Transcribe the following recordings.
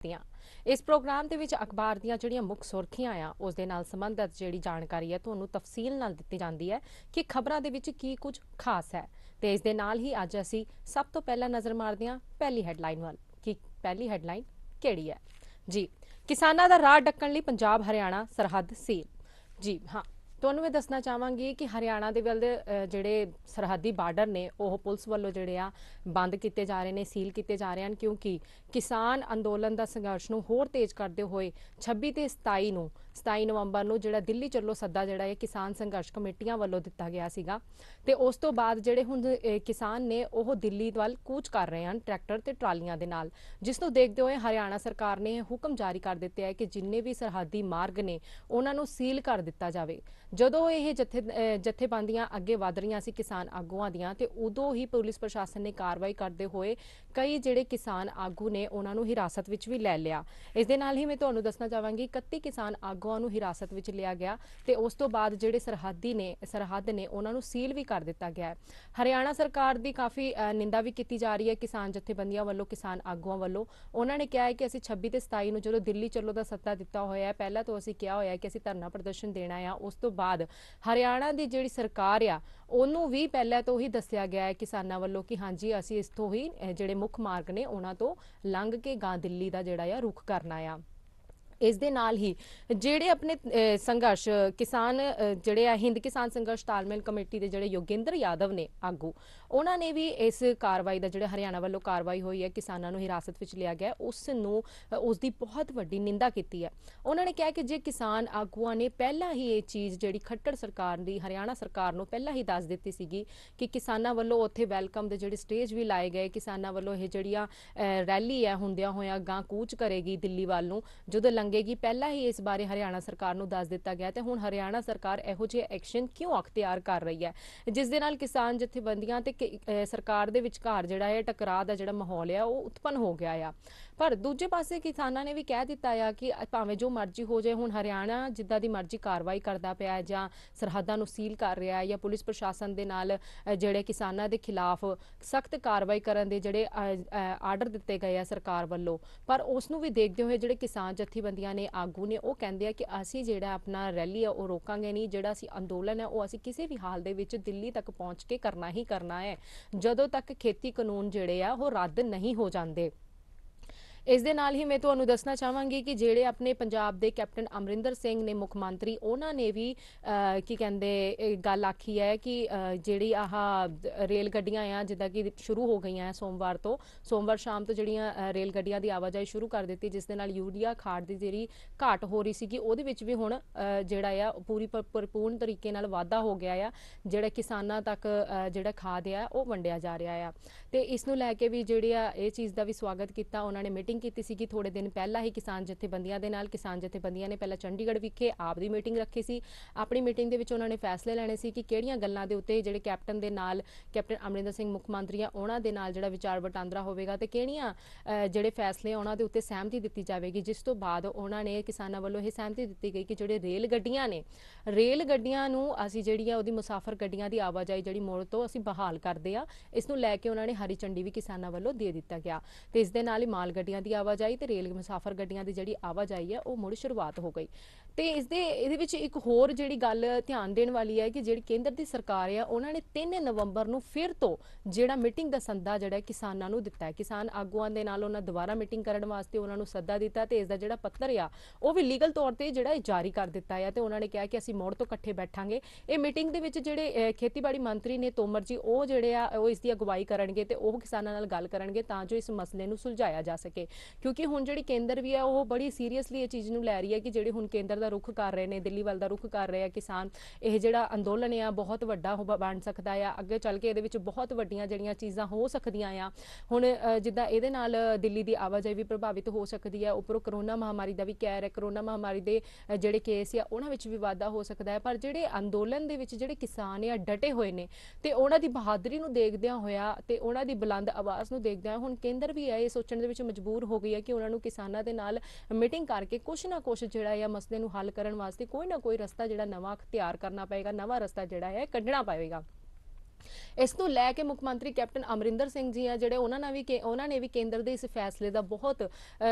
ਦੀਆਂ। इस प्रोग्राम ਦੇ ਵਿੱਚ ਅਖਬਾਰ ਦੀਆਂ ਜਿਹੜੀਆਂ ਮੁੱਖ ਸੁਰਖੀਆਂ ਆ ਉਸ ਦੇ ਨਾਲ ਸੰਬੰਧਿਤ ਜਿਹੜੀ ਜਾਣਕਾਰੀ ਹੈ ਤੁਹਾਨੂੰ ਤਫਸੀਲ ਨਾਲ ਦਿੱਤੀ ਜਾਂਦੀ ਹੈ ਕਿ ਖਬਰਾਂ ਦੇ ਵਿੱਚ ਕੀ ਕੁਝ ਖਾਸ ਹੈ। ਤੇ ਇਸ ਦੇ ਨਾਲ ਹੀ ਅੱਜ ਅਸੀਂ ਸਭ ਤੋਂ ਪਹਿਲਾਂ ਨਜ਼ਰ ਮਾਰਦੇ ਹਾਂ ਪਹਿਲੀ ਹੈਡਲਾਈਨ ਵੱਲ ਕਿ ਪਹਿਲੀ ਹੈਡਲਾਈਨ ਕਿਹੜੀ ਹੈ। ਜੀ, ਕਿਸਾਨਾਂ ਦਾ ਰਾਹ ਡੱਕਣ ਲਈ ਪੰਜਾਬ ਹਰਿਆਣਾ ਸਰਹੱਦ ਸੀਲ। ਜੀ ਹਾਂ, ਤੁਹਾਨੂੰ ਇਹ ਦੱਸਣਾ ਚਾਹਾਂਗੀ ਕਿ ਹਰਿਆਣਾ ਦੇ ਵੱਲ ਜਿਹੜੇ ਸਰਹੱਦੀ ਬਾਰਡਰ ਨੇ ਉਹ ਪੁਲਿਸ ਵੱਲੋਂ ਜਿਹੜੇ ਆ ਬੰਦ ਕੀਤੇ ਜਾ ਰਹੇ ਨੇ, ਸੀਲ ਕੀਤੇ ਜਾ ਰਹੇ ਹਨ ਕਿਉਂਕਿ ਕਿਸਾਨ ਅੰਦੋਲਨ ਦਾ ਸੰਘਰਸ਼ ਨੂੰ ਹੋਰ ਤੇਜ਼ ਕਰਦੇ ਹੋਏ 26 ਤੇ 27 ਨਵੰਬਰ ਨੂੰ ਜਿਹੜਾ ਦਿੱਲੀ ਚੱਲੋ ਸੱਦਾ ਜਿਹੜਾ ਹੈ ਕਿਸਾਨ ਸੰਘਰਸ਼ ਕਮੇਟੀਆਂ ਵੱਲੋਂ ਦਿੱਤਾ ਗਿਆ ਸੀਗਾ ਤੇ ਉਸ ਤੋਂ ਬਾਅਦ ਜਿਹੜੇ ਹੁਣ ਕਿਸਾਨ ਨੇ ਉਹ ਦਿੱਲੀ ਵੱਲ ਕੂਚ ਕਰ ਰਹੇ ਹਨ ਟਰੈਕਟਰ ਤੇ ਟਰਾਲੀਆਂ ਦੇ ਨਾਲ, ਜਿਸ ਨੂੰ ਦੇਖਦੇ ਹੋਏ ਹਰਿਆਣਾ ਸਰਕਾਰ ਨੇ ਹੁਕਮ ਜਾਰੀ ਕਰ ਦਿੱਤੇ ਹੈ ਕਿ ਜਿੰਨੇ ਵੀ ਸਰਹੱਦੀ ਮਾਰਗ ਨੇ ਉਹਨਾਂ ਨੂੰ ਸੀਲ ਕਰ ਦਿੱਤਾ ਜਾਵੇ। ਜਦੋਂ ਇਹ ਜਥੇਬੰਦੀਆਂ ਅੱਗੇ ਵਧ ਰਹੀਆਂ ਸੀ ਕਿਸਾਨ ਆਗੂਆਂ ਦੀਆਂ ਤੇ ਉਦੋਂ ਹੀ ਪੁਲਿਸ ਪ੍ਰਸ਼ਾਸਨ ਨੇ ਕਾਰਵਾਈ ਕਰਦੇ ਹੋਏ ਕਈ ਜਿਹੜੇ ਕਿਸਾਨ ਆਗੂ ਨੇ ਉਹਨਾਂ ਨੂੰ ਹਿਰਾਸਤ ਵਿੱਚ ਵੀ ਲੈ ਲਿਆ। ਇਸ ਦੇ ਨਾਲ ਹੀ ਮੈਂ ਤੁਹਾਨੂੰ ਦੱਸਣਾ ਚਾਹਾਂਗੀ 31 ਕਿਸਾਨ ਆਗੂਆਂ ਨੂੰ ਹਿਰਾਸਤ ਵਿੱਚ ਲਿਆ ਗਿਆ ਤੇ ਉਸ ਤੋਂ ਬਾਅਦ ਜਿਹੜੇ ਸਰਹੱਦ ਨੇ ਉਹਨਾਂ ਨੂੰ ਸੀਲ ਵੀ ਕਰ ਦਿੱਤਾ ਗਿਆ। ਹਰਿਆਣਾ ਸਰਕਾਰ ਦੀ ਕਾਫੀ ਨਿੰਦਾ ਵੀ ਕੀਤੀ ਜਾ ਰਹੀ ਹੈ ਕਿਸਾਨ ਜਥੇਬੰਦੀਆਂ ਵੱਲੋਂ, ਕਿਸਾਨ ਆਗੂਆਂ ਵੱਲੋਂ। ਉਹਨਾਂ ਨੇ ਕਿਹਾ ਹੈ ਕਿ ਅਸੀਂ 26 ਤੇ 27 ਨੂੰ ਜਦੋਂ ਦਿੱਲੀ ਚੱਲੋ ਦਾ ਸੱਦਾ ਦਿੱਤਾ ਹੋਇਆ ਹੈ, ਪਹਿਲਾਂ ਤੋਂ ਅਸੀਂ ਕਿਹਾ ਹੋਇਆ ਹੈ ਕਿ ਅਸੀਂ ਧਰਨਾ ਪ੍ਰਦਰਸ਼ਨ ਦੇਣਾ ਆ। ਉਸ ਤੋਂ ਬਾਅਦ ਹਰਿਆਣਾ ਦੀ ਜਿਹੜੀ ਸਰਕਾਰ ਆ ਉਹਨੂੰ ਵੀ ਪਹਿਲਾਂ ਤੋਂ ਹੀ ਦੱਸਿਆ ਗਿਆ ਹੈ ਕਿਸਾਨਾਂ ਵੱਲੋਂ ਕਿ ਹਾਂਜੀ ਅਸੀਂ ਇਸ ਤੋਂ ਹੀ ਜਿਹੜੇ ਮੁੱਖ ਮਾਰਗ ਨੇ ਉਹਨਾਂ ਤੋਂ ਲੰਘ ਕੇ ਗਾਂ ਦਿੱਲੀ ਦਾ ਜਿਹੜਾ ਆ ਰੁਖ ਕਰਨਾ ਆ। ਇਸ ਦੇ ਨਾਲ ਹੀ ਜਿਹੜੇ ਆਪਣੇ ਸੰਘਰਸ਼ ਕਿਸਾਨ ਜਿਹੜੇ ਆ ਹਿੰਦ ਕਿਸਾਨ ਸੰਘਰਸ਼ ਤਾਲਮੇਲ ਕਮੇਟੀ ਦੇ ਜਿਹੜੇ ਯੋਗੇਂਦਰ ਯਾਦਵ ਨੇ ਆਗੂ, ਉਹਨਾਂ ਨੇ ਵੀ ਇਸ ਕਾਰਵਾਈ ਦਾ ਜਿਹੜਾ ਹਰਿਆਣਾ ਵੱਲੋਂ ਕਾਰਵਾਈ ਹੋਈ ਹੈ ਕਿਸਾਨਾਂ ਨੂੰ ਹਿਰਾਸਤ ਵਿੱਚ ਲਿਆ ਗਿਆ ਉਸ ਦੀ ਬਹੁਤ ਵੱਡੀ ਨਿੰਦਾ ਕੀਤੀ ਹੈ। ਉਹਨਾਂ ਨੇ ਕਿਹਾ ਕਿ ਜੇ ਕਿਸਾਨ ਆਗੂਆਂ ਨੇ ਪਹਿਲਾਂ ਹੀ ਇਹ ਚੀਜ਼ ਜਿਹੜੀ ਖੱਟੜ ਸਰਕਾਰ ਦੀ ਹਰਿਆਣਾ ਸਰਕਾਰ ਨੂੰ ਪਹਿਲਾਂ ਹੀ ਦੱਸ ਦਿੱਤੀ ਸੀਗੀ ਕਿ ਕਿਸਾਨਾਂ ਵੱਲੋਂ ਉੱਥੇ ਵੈਲਕਮ ਦੇ ਜਿਹੜੇ ਸਟੇਜ ਵੀ ਲਾਏ ਗਏ, ਕਿਸਾਨਾਂ ਵੱਲੋਂ ਇਹ ਜਿਹੜੀਆਂ ਰੈਲੀ ਹੈ ਹੁੰਦਿਆਂ ਹੋਇਆਂ ਗਾਂ ਕੂਚ ਕਰੇਗੀ ਦਿੱਲੀ ਵੱਲ ਨੂੰ ਜਦੋਂ ਲੰਘੇਗੀ, ਪਹਿਲਾਂ ਹੀ ਇਸ ਬਾਰੇ ਹਰਿਆਣਾ ਸਰਕਾਰ ਨੂੰ ਦੱਸ ਦਿੱਤਾ ਗਿਆ ਤੇ ਹੁਣ ਹਰਿਆਣਾ ਸਰਕਾਰ ਇਹੋ ਜਿਹੇ ਐਕਸ਼ਨ ਕਿਉਂ ਅਖਤਿਆਰ ਕਰ ਰਹੀ ਹੈ ਜਿਸ ਦੇ ਨਾਲ ਕਿਸਾਨ ਜਥੇਬੰਦੀਆਂ ਤੇ ਸਰਕਾਰ ਦੇ ਵਿਚਕਾਰ ਜਿਹੜਾ ਹੈ ਟਕਰਾਅ ਦਾ ਜਿਹੜਾ ਮਾਹੌਲ ਹੈ ਉਹ ਉਤਪੰਨ ਹੋ ਗਿਆ ਆ। ਪਰ ਦੂਜੇ ਪਾਸੇ ਕਿਸਾਨਾਂ ਨੇ ਵੀ ਕਹਿ ਦਿੱਤਾ ਆ ਕਿ ਭਾਵੇਂ ਜੋ ਮਰਜ਼ੀ ਹੋ ਜਾਏ, ਹੁਣ ਹਰਿਆਣਾ ਜਿੱਦਾਂ ਦੀ ਮਰਜ਼ੀ ਕਾਰਵਾਈ ਕਰਦਾ ਪਿਆ ਹੈ ਜਾਂ ਸਰਹੱਦਾਂ ਨੂੰ ਸੀਲ ਕਰ ਰਿਹਾ ਹੈ ਜਾਂ ਪੁਲਿਸ ਪ੍ਰਸ਼ਾਸਨ ਦੇ ਨਾਲ ਜਿਹੜੇ ਕਿਸਾਨਾਂ ਦੇ ਖਿਲਾਫ ਸਖਤ ਕਾਰਵਾਈ ਕਰਨ ਦੇ ਜਿਹੜੇ ਆਰਡਰ ਦਿੱਤੇ ਗਏ ਆ ਸਰਕਾਰ ਵੱਲੋਂ, ਪਰ ਉਸ ਨੂੰ ਵੀ ਦੇਖਦੇ ਹੋਏ ਜਿਹੜੇ ਕਿਸਾਨ ਜਥੇਬੰਦੀਆਂ ਨੇ ਆਗੂ ਨੇ ਉਹ ਕਹਿੰਦੇ ਆ ਕਿ ਅਸੀਂ ਜਿਹੜਾ ਆਪਣਾ ਰੈਲੀ ਆ ਉਹ ਰੋਕਾਂਗੇ ਨਹੀਂ, ਜਿਹੜਾ ਅਸੀਂ ਅੰਦੋਲਨ ਹੈ ਉਹ ਅਸੀਂ ਕਿਸੇ ਵੀ ਹਾਲ ਦੇ ਵਿੱਚ ਦਿੱਲੀ ਤੱਕ ਪਹੁੰਚ ਕੇ ਕਰਨਾ ਹੀ ਕਰਨਾ ਹੈ ਜਦੋਂ ਤੱਕ ਖੇਤੀ ਕਾਨੂੰਨ ਜਿਹੜੇ ਆ ਉਹ ਰੱਦ ਨਹੀਂ ਹੋ ਜਾਂਦੇ। ਇਸ ਦੇ ਨਾਲ ਹੀ ਮੈਂ ਤੁਹਾਨੂੰ ਦੱਸਣਾ ਚਾਹਾਂਗੀ ਕਿ ਜਿਹੜੇ ਆਪਣੇ ਪੰਜਾਬ ਦੇ ਕੈਪਟਨ ਅਮਰਿੰਦਰ ਸਿੰਘ ਨੇ ਮੁੱਖ ਮੰਤਰੀ, ਉਹਨਾਂ ਨੇ ਵੀ ਕੀ ਕਹਿੰਦੇ ਗੱਲ ਆਖੀ ਹੈ ਕਿ ਜਿਹੜੀ ਆਹ ਰੇਲ ਗੱਡੀਆਂ ਆ ਜਿੱਦਾਂ ਕਿ ਸ਼ੁਰੂ ਹੋ ਗਈਆਂ ਸੋਮਵਾਰ ਸ਼ਾਮ ਤੋਂ ਜਿਹੜੀਆਂ ਰੇਲ ਗੱਡੀਆਂ ਦੀ ਆਵਾਜਾਈ ਸ਼ੁਰੂ ਕਰ ਦਿੱਤੀ, ਜਿਸ ਦੇ ਨਾਲ ਯੂਰੀਆ ਖਾਦ ਦੀ ਜਿਹੜੀ ਘਾਟ ਹੋ ਰਹੀ ਸੀਗੀ ਉਹਦੇ ਵਿੱਚ ਵੀ ਹੁਣ ਜਿਹੜਾ ਆ ਪੂਰੀ ਭਰਪੂਰਨ ਤਰੀਕੇ ਨਾਲ ਵਾਧਾ ਹੋ ਗਿਆ ਆ। ਜਿਹੜਾ ਕਿਸਾਨਾਂ ਤੱਕ ਜਿਹੜਾ ਖਾਦ ਆ ਉਹ ਵੰਡਿਆ ਜਾ ਰਿਹਾ ਆ ਤੇ ਇਸ ਨੂੰ ਲੈ ਕੇ ਵੀ ਜਿਹੜੇ ਆ ਇਹ ਚੀਜ਼ ਦਾ ਵੀ ਸਵਾਗਤ ਕੀਤਾ। ਉਹਨਾਂ ਨੇ ਮੀਟਿੰਗ ਕੀਤੀ ਸੀਗੀ ਥੋੜੇ ਦਿਨ ਪਹਿਲਾਂ ਹੀ ਕਿਸਾਨ ਜਥੇਬੰਦੀਆਂ ਦੇ ਨਾਲ। ਕਿਸਾਨ ਜਥੇਬੰਦੀਆਂ ਨੇ ਪਹਿਲਾਂ ਚੰਡੀਗੜ੍ਹ ਵਿਖੇ ਆਪ ਦੀ ਮੀਟਿੰਗ ਰੱਖੀ ਸੀ। ਆਪਣੀ ਮੀਟਿੰਗ ਦੇ ਵਿੱਚ ਉਹਨਾਂ ਨੇ ਫੈਸਲੇ ਲੈਣੇ ਸੀ ਕਿ ਕਿਹੜੀਆਂ ਗੱਲਾਂ ਦੇ ਉੱਤੇ ਜਿਹੜੇ ਕੈਪਟਨ ਦੇ ਨਾਲ ਕੈਪਟਨ ਅਮਰਿੰਦਰ ਸਿੰਘ ਮੁੱਖ ਮੰਤਰੀ ਆ ਉਹਨਾਂ ਦੇ ਨਾਲ ਜਿਹੜਾ ਵਿਚਾਰ ਵਟਾਂਦਰਾ ਹੋਵੇਗਾ ਤੇ ਕਿਹੜੀਆਂ ਜਿਹੜੇ ਫੈਸਲੇ ਉਹਨਾਂ ਦੇ ਉੱਤੇ ਸਹਿਮਤੀ ਦਿੱਤੀ ਜਾਵੇਗੀ। ਜਿਸ ਤੋਂ ਬਾਅਦ ਉਹਨਾਂ ਨੇ ਕਿਸਾਨਾਂ ਵੱਲੋਂ ਇਹ ਸਹਿਮਤੀ ਦਿੱਤੀ ਗਈ ਕਿ ਜਿਹੜੇ ਰੇਲ ਗੱਡੀਆਂ ਨੂੰ ਅਸੀਂ ਜਿਹੜੀ ਆ ਉਹਦੀ ਮੁਸਾਫਰ ਗੱਡੀਆਂ ਦੀ ਆਵਾਜਾਈ ਜਿਹੜੀ ਮੋੜ ਤੋਂ ਅਸੀਂ ਬਹਾਲ ਕਰਦੇ ਆ, ਇਸ ਨੂੰ ਲੈ ਕੇ ਉਹਨਾਂ ਨੇ ਹਰੀ ਝੰਡੀ ਵੀ ਕਿਸਾਨਾਂ ਵੱਲੋਂ ਦੇ ਦਿੱਤਾ ਗਿਆ ਤੇ ਇਸ ਦੇ ਨਾਲ ਹੀ ਮਾਲ ਗੱਡੀਆਂ ਦੀ ਆਵਾਜਾਈ ਤੇ ਰੇਲ ਮੁਸਾਫਰ ਗੱਡੀਆਂ ਦੀ ਜਿਹੜੀ ਆਵਾਜਾਈ ਹੈ ਉਹ ਮੁੜ ਸ਼ੁਰੂਆਤ ਹੋ ਗਈ। ਤੇ ਇਹਦੇ ਵਿੱਚ ਇੱਕ ਹੋਰ ਜਿਹੜੀ ਗੱਲ ਧਿਆਨ ਦੇਣ ਵਾਲੀ ਹੈ ਕਿ ਜਿਹੜੀ ਕੇਂਦਰ ਦੀ ਸਰਕਾਰ ਆ ਉਹਨਾਂ ਨੇ 3 ਨਵੰਬਰ ਨੂੰ ਫਿਰ ਤੋਂ ਜਿਹੜਾ ਮੀਟਿੰਗ ਦਾ ਸੱਦਾ ਜਿਹੜਾ ਕਿਸਾਨਾਂ ਨੂੰ ਦਿੱਤਾ ਹੈ। ਕਿਸਾਨ ਆਗੂਆਂ ਦੇ ਨਾਲ ਉਹਨਾਂ ਦੁਬਾਰਾ ਮੀਟਿੰਗ ਕਰਨ ਵਾਸਤੇ ਉਹਨਾਂ ਨੂੰ ਸੱਦਾ ਦਿੱਤਾ ਤੇ ਇਸ ਦਾ ਜਿਹੜਾ ਪੱਤਰ ਆ ਉਹ ਵੀ ਲੀਗਲ ਤੌਰ ਤੇ ਜਿਹੜਾ ਜਾਰੀ ਕਰ ਦਿੱਤਾ ਹੈ ਤੇ ਉਹਨਾਂ ਨੇ ਕਿਹਾ ਕਿ ਅਸੀਂ ਮੋੜ ਤੋਂ ਇਕੱਠੇ ਬੈਠਾਂਗੇ। ਇਹ ਮੀਟਿੰਗ ਦੇ ਵਿੱਚ ਜਿਹੜੇ ਖੇਤੀਬਾੜੀ ਮੰਤਰੀ ਨੇ ਤੋਮਰ ਜੀ ਉਹ ਜਿਹੜੇ ਆ ਉਹ ਇਸ ਦੀ ਅਗਵਾਈ ਕਰਨਗੇ ਤੇ ਉਹ ਕਿਸਾਨਾਂ ਨਾਲ ਗੱਲ ਕਰਨਗੇ ਤਾਂ ਜੋ ਇਸ ਮਸਲੇ ਨੂੰ ਸੁਲਝਾਇਆ ਜਾ ਸਕੇ ਕਿਉਂਕਿ ਹੁਣ ਜਿਹੜੀ ਕੇਂਦਰ ਵੀ ਆ ਉਹ ਬੜੀ ਸੀਰੀਅਸਲੀ ਇਹ ਚੀਜ਼ ਨੂੰ ਲੈ ਰਹੀ ਹੈ ਕਿ ਜਿਹੜੇ ਹੁਣ ਕੇਂਦਰ ਦਾ ਰੁਖ ਕਰ ਰਹੇ ਨੇ, ਦਿੱਲੀ ਵੱਲ ਦਾ ਰੁਖ ਕਰ ਰਹੇ ਆ ਕਿਸਾਨ, ਇਹ ਜਿਹੜਾ ਅੰਦੋਲਨ ਆ ਬਹੁਤ ਵੱਡਾ ਬਣ ਸਕਦਾ ਆ ਅੱਗੇ ਚੱਲ ਕੇ, ਇਹਦੇ ਵਿੱਚ ਬਹੁਤ ਵੱਡੀਆਂ ਜਿਹੜੀਆਂ ਚੀਜ਼ਾਂ ਹੋ ਸਕਦੀਆਂ ਆ। ਹੁਣ ਜਿੱਦਾਂ ਇਹਦੇ ਨਾਲ ਦਿੱਲੀ ਦੀ ਆਵਾਜਾਈ ਵੀ ਪ੍ਰਭਾਵਿਤ ਹੋ ਸਕਦੀ ਹੈ, ਉੱਪਰੋਂ ਕਰੋਨਾ ਮਹਾਮਾਰੀ ਦਾ ਵੀ ਕਹਿਰ ਹੈ, ਕਰੋਨਾ ਮਹਾਮਾਰੀ ਦੇ ਜਿਹੜੇ ਕੇਸ ਆ ਉਹਨਾਂ ਵਿੱਚ ਵੀ ਵਾਧਾ ਹੋ ਸਕਦਾ ਹੈ। ਪਰ ਜਿਹੜੇ ਅੰਦੋਲਨ ਦੇ ਵਿੱਚ ਜਿਹੜੇ ਕਿਸਾਨ ਆ ਡਟੇ ਹੋਏ ਨੇ ਤੇ ਉਹਨਾਂ ਦੀ ਬਹਾਦਰੀ ਨੂੰ ਦੇਖਦਿਆਂ ਹੋਇਆ ਤੇ ਉਹਨਾਂ ਦੀ ਬੁਲੰਦ ਆਵਾਜ਼ ਨੂੰ ਦੇਖਦਿਆਂ ਹੁਣ ਕੇਂਦਰ ਵੀ ਇਹ ਸੋਚਣ ਦੇ ਵਿੱਚ ਮਜਬੂਰ ਹੋ ਗਈ ਹੈ ਕਿ ਉਹਨਾਂ ਨੂੰ ਕਿਸਾਨਾਂ ਦੇ ਨਾਲ ਮੀਟਿੰਗ ਕਰਕੇ ਕੁਛ ਨਾ ਕੁਛ ਜਿਹੜਾ ਆ ਮਸਲੇ ਨੂੰ ਹੱਲ ਕਰਨ ਵਾਸਤੇ ਕੋਈ ਨਾ ਕੋਈ ਰਸਤਾ ਜਿਹੜਾ ਨਵਾਂ ਅਖਤਿਆਰ ਕਰਨਾ ਪਏਗਾ, ਨਵਾਂ ਰਸਤਾ ਜਿਹੜਾ ਹੈ ਕੱਢਣਾ ਪਏਗਾ। ਇਸ ਨੂੰ ਲੈ ਕੇ ਮੁੱਖ ਮੰਤਰੀ ਕੈਪਟਨ ਅਮਰਿੰਦਰ ਸਿੰਘ ਜੀ ਆ ਜਿਹੜੇ ਉਹਨਾਂ ਨੇ ਵੀ ਕੇਂਦਰ ਦੇ ਇਸ ਫੈਸਲੇ ਦਾ ਬਹੁਤ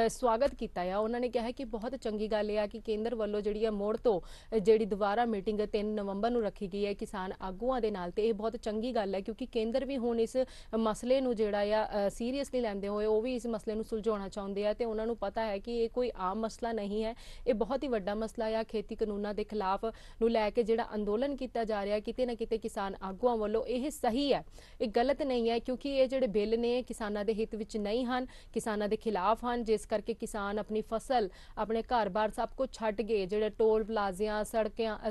ਸਵਾਗਤ ਕੀਤਾ ਆ। ਉਹਨਾਂ ਨੇ ਕਿਹਾ ਕਿ ਬਹੁਤ ਚੰਗੀ ਗੱਲ ਆ ਕਿ ਕੇਂਦਰ ਵੱਲੋਂ ਜਿਹੜੀ ਆ ਮੋੜ ਤੋਂ ਜਿਹੜੀ ਦੁਬਾਰਾ ਮੀਟਿੰਗ 3 ਨਵੰਬਰ ਨੂੰ ਰੱਖੀ ਗਈ ਹੈ ਕਿਸਾਨ ਆਗੂਆਂ ਦੇ ਨਾਲ, ਤੇ ਇਹ ਬਹੁਤ ਚੰਗੀ ਗੱਲ ਹੈ ਕਿਉਂਕਿ ਕੇਂਦਰ ਵੀ ਹੁਣ ਇਸ ਮਸਲੇ ਨੂੰ ਜਿਹੜਾ ਆ ਸੀਰੀਅਸਲੀ ਲੈਂਦੇ ਹੋਏ ਉਹ ਵੀ ਇਸ ਮਸਲੇ ਨੂੰ ਸੁਲਝਾਉਣਾ ਚਾਹੁੰਦੇ ਆ ਤੇ ਉਹਨਾਂ ਨੂੰ ਪਤਾ ਹੈ ਕਿ ਇਹ ਕੋਈ ਆਮ ਮਸਲਾ ਨਹੀਂ ਹੈ, ਇਹ ਬਹੁਤ ਹੀ ਵੱਡਾ ਮਸਲਾ ਆ। ਖੇਤੀ ਕਾਨੂੰਨਾਂ ਦੇ ਖਿਲਾਫ ਨੂੰ ਲੈ ਕੇ ਜਿਹੜਾ ਅੰਦੋਲਨ ਕੀਤਾ ਜਾ ਰਿਹਾ ਕਿਤੇ ਨਾ ਕਿਤੇ ਕਿਸਾਨ ਆਗੂਆਂ ਵੱਲੋਂ ਇਹ ਸਹੀ ਹੈ, ਇਹ ਗਲਤ ਨਹੀਂ ਹੈ ਕਿਉਂਕਿ ਇਹ ਜਿਹੜੇ ਬਿੱਲ ਨੇ ਕਿਸਾਨਾਂ ਦੇ ਹਿੱਤ ਵਿੱਚ ਨਹੀਂ ਹਨ, ਕਿਸਾਨਾਂ ਦੇ ਖਿਲਾਫ ਹਨ, ਜਿਸ ਕਰਕੇ ਕਿਸਾਨ ਆਪਣੀ ਫਸਲ ਆਪਣੇ ਘਰ-ਬਾਰ ਸਭ ਕੁਝ ਛੱਡ ਕੇ ਜਿਹੜੇ ਟੋਲ ਪਲਾਜ਼ਿਆਂ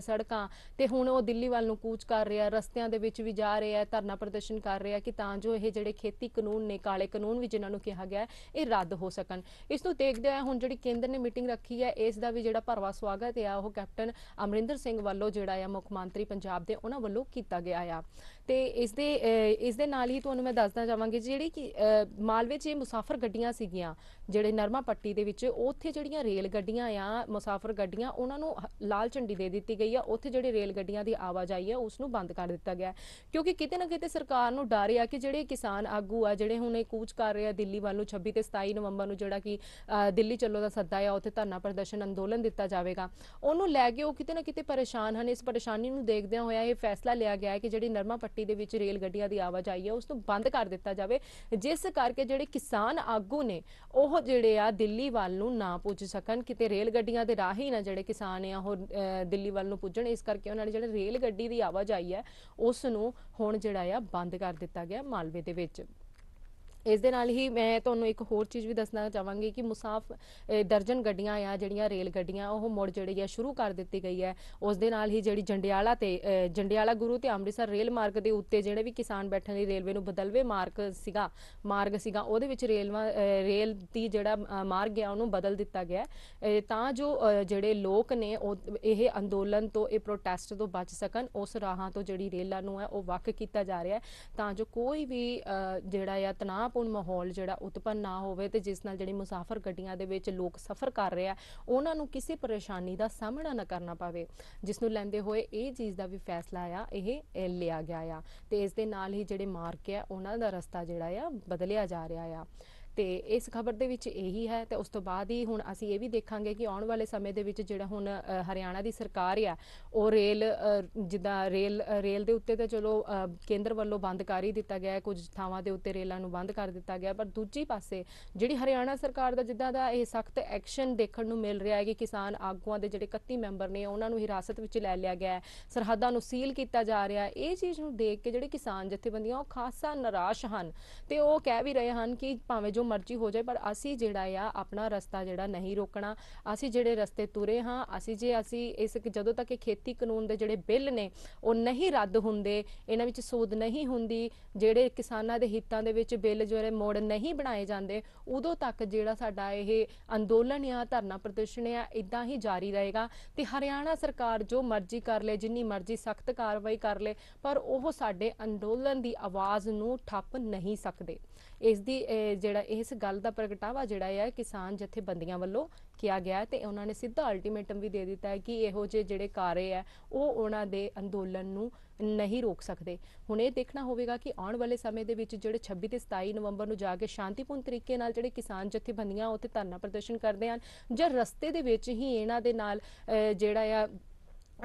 ਸੜਕਾਂ ਤੇ ਹੁਣ ਉਹ ਦਿੱਲੀ ਵੱਲ ਨੂੰ ਕੂਚ ਕਰ ਰਿਹਾ, ਰਸਤਿਆਂ ਦੇ ਵਿੱਚ ਵੀ ਜਾ ਰਿਹਾ, ਧਰਨਾ ਪ੍ਰਦਰਸ਼ਨ ਕਰ ਰਿਹਾ ਕਿ ਤਾਂ ਜੋ ਇਹ ਜਿਹੜੇ ਖੇਤੀ ਕਾਨੂੰਨ ਨੇ, ਕਾਲੇ ਕਾਨੂੰਨ ਵੀ ਜਿਨ੍ਹਾਂ ਨੂੰ ਕਿਹਾ ਗਿਆ ਇਹ ਰੱਦ ਹੋ ਸਕਣ। ਇਸ ਨੂੰ ਦੇਖਦੇ ਹੋਏ ਹੁਣ ਜਿਹੜੀ ਕੇਂਦਰ ਨੇ ਮੀਟਿੰਗ ਰੱਖੀ ਹੈ ਇਸ ਦਾ ਵੀ ਜਿਹੜਾ ਭਰਵਾਂ ਸਵਾਗਤ ਆ ਉਹ ਕੈਪਟਨ ਅਮਰਿੰਦਰ ਸਿੰਘ ਵੱਲੋਂ ਜਿਹੜਾ ਆ ਮੁੱਖ ਮੰਤਰੀ ਪੰਜਾਬ ਦੇ ਉਹਨਾਂ ਵੱਲੋਂ ਕੀਤਾ ਗਿਆ ਆ। ਤੇ ਇਸ ਦੇ ਨਾਲ ਹੀ ਤੁਹਾਨੂੰ ਮੈਂ ਦੱਸਣਾ ਚਾਹਾਂਗੀ ਜਿਹੜੀ ਕਿ ਮਾਲਵੇ 'ਚ ਮੁਸਾਫਰ ਗੱਡੀਆਂ ਸੀਗੀਆਂ ਜਿਹੜੇ ਨਰਮਾ ਪੱਟੀ ਦੇ ਵਿੱਚ, ਉੱਥੇ ਜਿਹੜੀਆਂ ਰੇਲ ਗੱਡੀਆਂ ਆ ਮੁਸਾਫਰ ਗੱਡੀਆਂ ਉਹਨਾਂ ਨੂੰ ਲਾਲ ਝੰਡੀ ਦੇ ਦਿੱਤੀ ਗਈ ਆ। ਉੱਥੇ ਜਿਹੜੇ ਰੇਲ ਗੱਡੀਆਂ ਦੀ ਆਵਾਜਾਈ ਆ ਉਸ ਨੂੰ ਬੰਦ ਕਰ ਦਿੱਤਾ ਗਿਆ ਕਿਉਂਕਿ ਕਿਤੇ ਨਾ ਕਿਤੇ ਸਰਕਾਰ ਨੂੰ ਡਰ ਆ ਕਿ ਜਿਹੜੇ ਕਿਸਾਨ ਆਗੂ ਆ ਜਿਹੜੇ ਹੁਣ ਇਹ ਕੂਚ ਕਰ ਰਹੇ ਆ ਦਿੱਲੀ ਵੱਲ ਨੂੰ 26 ਤੇ 27 ਨਵੰਬਰ ਨੂੰ ਜਿਹੜਾ ਕਿ ਦਿੱਲੀ ਚੱਲੋ ਦਾ ਸੱਦਾ ਆ, ਉੱਥੇ ਧਰਨਾ ਪ੍ਰਦਰਸ਼ਨ ਅੰਦੋਲਨ ਦਿੱਤਾ ਜਾਵੇਗਾ, ਉਹਨੂੰ ਲੈ ਕੇ ਉਹ ਕਿਤੇ ਨਾ ਕਿਤੇ ਪਰੇਸ਼ਾਨ ਹਨ। ਇਸ ਪਰੇਸ਼ਾਨੀ ਨੂੰ ਦੇਖਦਿਆਂ ਹੋਇਆ ਇਹ ਫੈਸਲਾ ਲਿਆ ਗਿਆ ਹੈ ਕਿ ਜਿਹੜੀ ਨਰਮਾ ਪੱਟੀ ਦੇ ਵਿੱਚ ਰੇਲ ਗੱਡੀਆਂ ਦੀ ਆਵਾਜਾਈ ਹੈ ਉਸ ਨੂੰ ਬੰਦ ਕਰ ਦਿੱਤਾ ਜਾਵੇ, ਜਿਸ ਕਰਕੇ ਜਿਹੜੇ ਕਿਸਾਨ ਆਗੂ ਨੇ ਉਹ ਜਿਹੜੇ ਆ ਦਿੱਲੀ ਵੱਲ ਨੂੰ ਨਾ ਪੁੱਜ ਸਕਣ, ਕਿਤੇ ਰੇਲ ਗੱਡੀਆਂ ਦੇ ਰਾਹ ਹੀ ਨਾ ਜਿਹੜੇ ਕਿਸਾਨ ਆ ਉਹ ਦਿੱਲੀ ਵੱਲ ਨੂੰ ਪੁੱਜਣ। ਇਸ ਕਰਕੇ ਉਹਨਾਂ ਨੇ ਜਿਹੜੇ ਰੇਲ ਗੱਡੀ ਦੀ ਆਵਾਜਾਈ ਹੈ ਉਸ ਨੂੰ ਹੁਣ ਜਿਹੜਾ ਆ ਬੰਦ ਕਰ ਦਿੱਤਾ ਗਿਆ ਮਾਲਵੇ ਦੇ ਵਿੱਚ। ਇਸ ਦੇ ਨਾਲ ਹੀ ਮੈਂ ਤੁਹਾਨੂੰ ਇੱਕ ਹੋਰ ਚੀਜ਼ ਵੀ ਦੱਸਣਾ ਚਾਹਾਂਗੀ ਕਿ ਦਰਜਨ ਗੱਡੀਆਂ ਆ ਜਿਹੜੀਆਂ ਰੇਲ ਗੱਡੀਆਂ ਉਹ ਮੁੜ ਜਿਹੜੀ ਆ ਸ਼ੁਰੂ ਕਰ ਦਿੱਤੀ ਗਈ ਹੈ। ਉਸ ਦੇ ਨਾਲ ਹੀ ਜਿਹੜੀ ਜੰਡਿਆਲਾ ਗੁਰੂ ਤੇ ਅੰਮ੍ਰਿਤਸਰ ਰੇਲ ਮਾਰਗ ਦੇ ਉੱਤੇ ਜਿਹੜੇ ਵੀ ਕਿਸਾਨ ਬੈਠਣ ਲਈ ਰੇਲਵੇ ਨੂੰ ਬਦਲਵੇਂ ਮਾਰਗ ਸੀਗਾ ਉਹਦੇ ਵਿੱਚ ਰੇਲ ਦੀ ਜਿਹੜਾ ਮਾਰਗ ਆ ਉਹਨੂੰ ਬਦਲ ਦਿੱਤਾ ਗਿਆ ਤਾਂ ਜੋ ਜਿਹੜੇ ਲੋਕ ਨੇ ਇਹ ਅੰਦੋਲਨ ਤੋਂ ਇਹ ਪ੍ਰੋਟੈਸਟ ਤੋਂ ਬਚ ਸਕਣ। ਉਸ ਰਾਹਾਂ ਤੋਂ ਜਿਹੜੀ ਰੇਲਾਂ ਨੂੰ ਹੈ ਉਹ ਵੱਖ ਕੀਤਾ ਜਾ ਰਿਹਾ ਤਾਂ ਜੋ ਕੋਈ ਵੀ ਜਿਹੜਾ ਆ ਤਣਾਅ ਮਾਹੌਲ ਜਿਹੜਾ ਉਤਪੰਨ ਨਾ ਹੋਵੇ ਤੇ ਜਿਸ ਨਾਲ ਜਿਹੜੀ ਮੁਸਾਫਰ ਗੱਡੀਆਂ ਦੇ ਵਿੱਚ ਲੋਕ ਸਫ਼ਰ ਕਰ ਰਹੇ ਆ ਉਹਨਾਂ ਨੂੰ ਕਿਸੇ ਪਰੇਸ਼ਾਨੀ ਦਾ ਸਾਹਮਣਾ ਨਾ ਕਰਨਾ ਪਵੇ, ਜਿਸ ਨੂੰ ਲੈਂਦੇ ਹੋਏ ਇਹ ਚੀਜ਼ ਦਾ ਵੀ ਫੈਸਲਾ ਆ ਇਹ ਲਿਆ ਗਿਆ ਆ। ਤੇ ਇਸ ਦੇ ਨਾਲ ਹੀ ਜਿਹੜੇ ਮਾਰਗ ਆ ਉਹਨਾਂ ਦਾ ਰਸਤਾ ਜਿਹੜਾ ਆ ਬਦਲਿਆ ਜਾ ਰਿਹਾ ਆ। ਤੇ ਇਸ ਖਬਰ ਦੇ ਵਿੱਚ ਇਹੀ ਹੈ ਤੇ ਉਸ ਤੋਂ ਬਾਅਦ ਹੀ ਹੁਣ ਅਸੀਂ ਇਹ ਵੀ ਦੇਖਾਂਗੇ ਕਿ ਆਉਣ ਵਾਲੇ ਸਮੇਂ ਦੇ ਵਿੱਚ ਜਿਹੜਾ ਹੁਣ ਹਰਿਆਣਾ ਦੀ ਸਰਕਾਰ ਆ ਉਹ ਰੇਲ ਦੇ ਉੱਤੇ ਤਾਂ ਚਲੋ ਕੇਂਦਰ ਵੱਲੋਂ ਬੰਦ ਕਰ ਹੀ ਦਿੱਤਾ ਗਿਆ, ਕੁਝ ਥਾਵਾਂ ਦੇ ਉੱਤੇ ਰੇਲਾਂ ਨੂੰ ਬੰਦ ਕਰ ਦਿੱਤਾ ਗਿਆ, ਪਰ ਦੂਜੀ ਪਾਸੇ ਜਿਹੜੀ ਹਰਿਆਣਾ ਸਰਕਾਰ ਦਾ ਜਿੱਦਾਂ ਦਾ ਇਹ ਸਖਤ ਐਕਸ਼ਨ ਦੇਖਣ ਨੂੰ ਮਿਲ ਰਿਹਾ ਹੈ ਕਿ ਕਿਸਾਨ ਆਗੂਆਂ ਦੇ ਜਿਹੜੇ 31 ਮੈਂਬਰ ਨੇ ਉਹਨਾਂ ਨੂੰ ਹਿਰਾਸਤ ਵਿੱਚ ਲੈ ਲਿਆ ਗਿਆ, ਸਰਹੱਦਾਂ ਨੂੰ ਸੀਲ ਕੀਤਾ ਜਾ ਰਿਹਾ, ਇਹ ਚੀਜ਼ ਨੂੰ ਦੇਖ ਕੇ ਜਿਹੜੇ ਕਿਸਾਨ ਜਥੇਬੰਦੀਆਂ ਉਹ ਖਾਸਾ ਨਿਰਾਸ਼ ਹਨ ਤੇ ਉਹ ਕਹਿ ਵੀ ਰਹੇ ਹਨ ਕਿ ਭਾਵੇਂ ਜੋ ਮਰਜ਼ੀ ਹੋ ਜਾਏ ਪਰ ਅਸੀਂ ਜਿਹੜਾ ਆ ਆਪਣਾ ਰਸਤਾ ਜਿਹੜਾ ਨਹੀਂ ਰੋਕਣਾ, ਅਸੀਂ ਜਿਹੜੇ ਰਸਤੇ ਤੁਰੇ ਹਾਂ ਅਸੀਂ ਜਦੋਂ ਤੱਕ ਇਹ ਖੇਤੀ ਕਾਨੂੰਨ ਦੇ ਜਿਹੜੇ ਬਿੱਲ ਨੇ ਉਹ ਨਹੀਂ ਰੱਦ ਹੁੰਦੇ, ਇਹਨਾਂ ਵਿੱਚ ਸੋਧ ਨਹੀਂ ਹੁੰਦੀ, ਜਿਹੜੇ ਕਿਸਾਨਾਂ ਦੇ ਹਿੱਤਾਂ ਦੇ ਵਿੱਚ ਬਿੱਲ ਜਿਹੜੇ ਮੋੜ ਨਹੀਂ ਬਣਾਏ ਜਾਂਦੇ, ਉਦੋਂ ਤੱਕ ਜਿਹੜਾ ਸਾਡਾ ਇਹ ਅੰਦੋਲਨ ਆ ਧਰਨਾ ਪ੍ਰਦਰਸ਼ਨ ਆ ਇਦਾਂ ਹੀ ਜਾਰੀ ਰਹੇਗਾ। ਤੇ ਹਰਿਆਣਾ ਸਰਕਾਰ ਜੋ ਮਰਜ਼ੀ ਕਰ ਲੇ, ਜਿੰਨੀ ਮਰਜ਼ੀ ਸਖਤ ਕਾਰਵਾਈ ਕਰ ਲੇ, ਪਰ ਉਹ ਸਾਡੇ ਅੰਦੋਲਨ ਦੀ ਆਵਾਜ਼ ਨੂੰ ਠੱਪ ਨਹੀਂ ਸਕਦੇ। ਇਸ ਗੱਲ ਦਾ ਪ੍ਰਗਟਾਵਾ ਜਿਹੜਾ ਹੈ ਕਿਸਾਨ ਜਥੇਬੰਦੀਆਂ ਵੱਲੋਂ ਕਿਹਾ ਗਿਆ ਤੇ ਉਹਨਾਂ ਨੇ ਸਿੱਧਾ ਅਲਟੀਮੇਟਮ ਵੀ ਦੇ ਦਿੱਤਾ ਹੈ ਕਿ ਇਹੋ ਜਿਹੇ ਜਿਹੜੇ ਕਾਰੇ ਹੈ ਉਹ ਉਹਨਾਂ ਦੇ ਅੰਦੋਲਨ ਨੂੰ ਨਹੀਂ ਰੋਕ ਸਕਦੇ। ਹੁਣ ਇਹ ਦੇਖਣਾ ਹੋਵੇਗਾ ਕਿ ਆਉਣ ਵਾਲੇ ਸਮੇਂ ਦੇ ਵਿੱਚ ਜਿਹੜੇ 26 ਤੇ 27 ਨਵੰਬਰ ਨੂੰ ਜਾ ਕੇ ਸ਼ਾਂਤੀਪੂਰਨ ਤਰੀਕੇ ਨਾਲ ਜਿਹੜੇ ਕਿਸਾਨ ਜਥੇਬੰਦੀਆਂ ਉੱਥੇ ਧਰਨਾ ਪ੍ਰਦਰਸ਼ਨ ਕਰਦੇ ਹਨ ਜਾਂ ਰਸਤੇ ਦੇ ਵਿੱਚ ਹੀ ਇਹਨਾਂ ਦੇ ਨਾਲ ਜਿਹੜਾ ਆ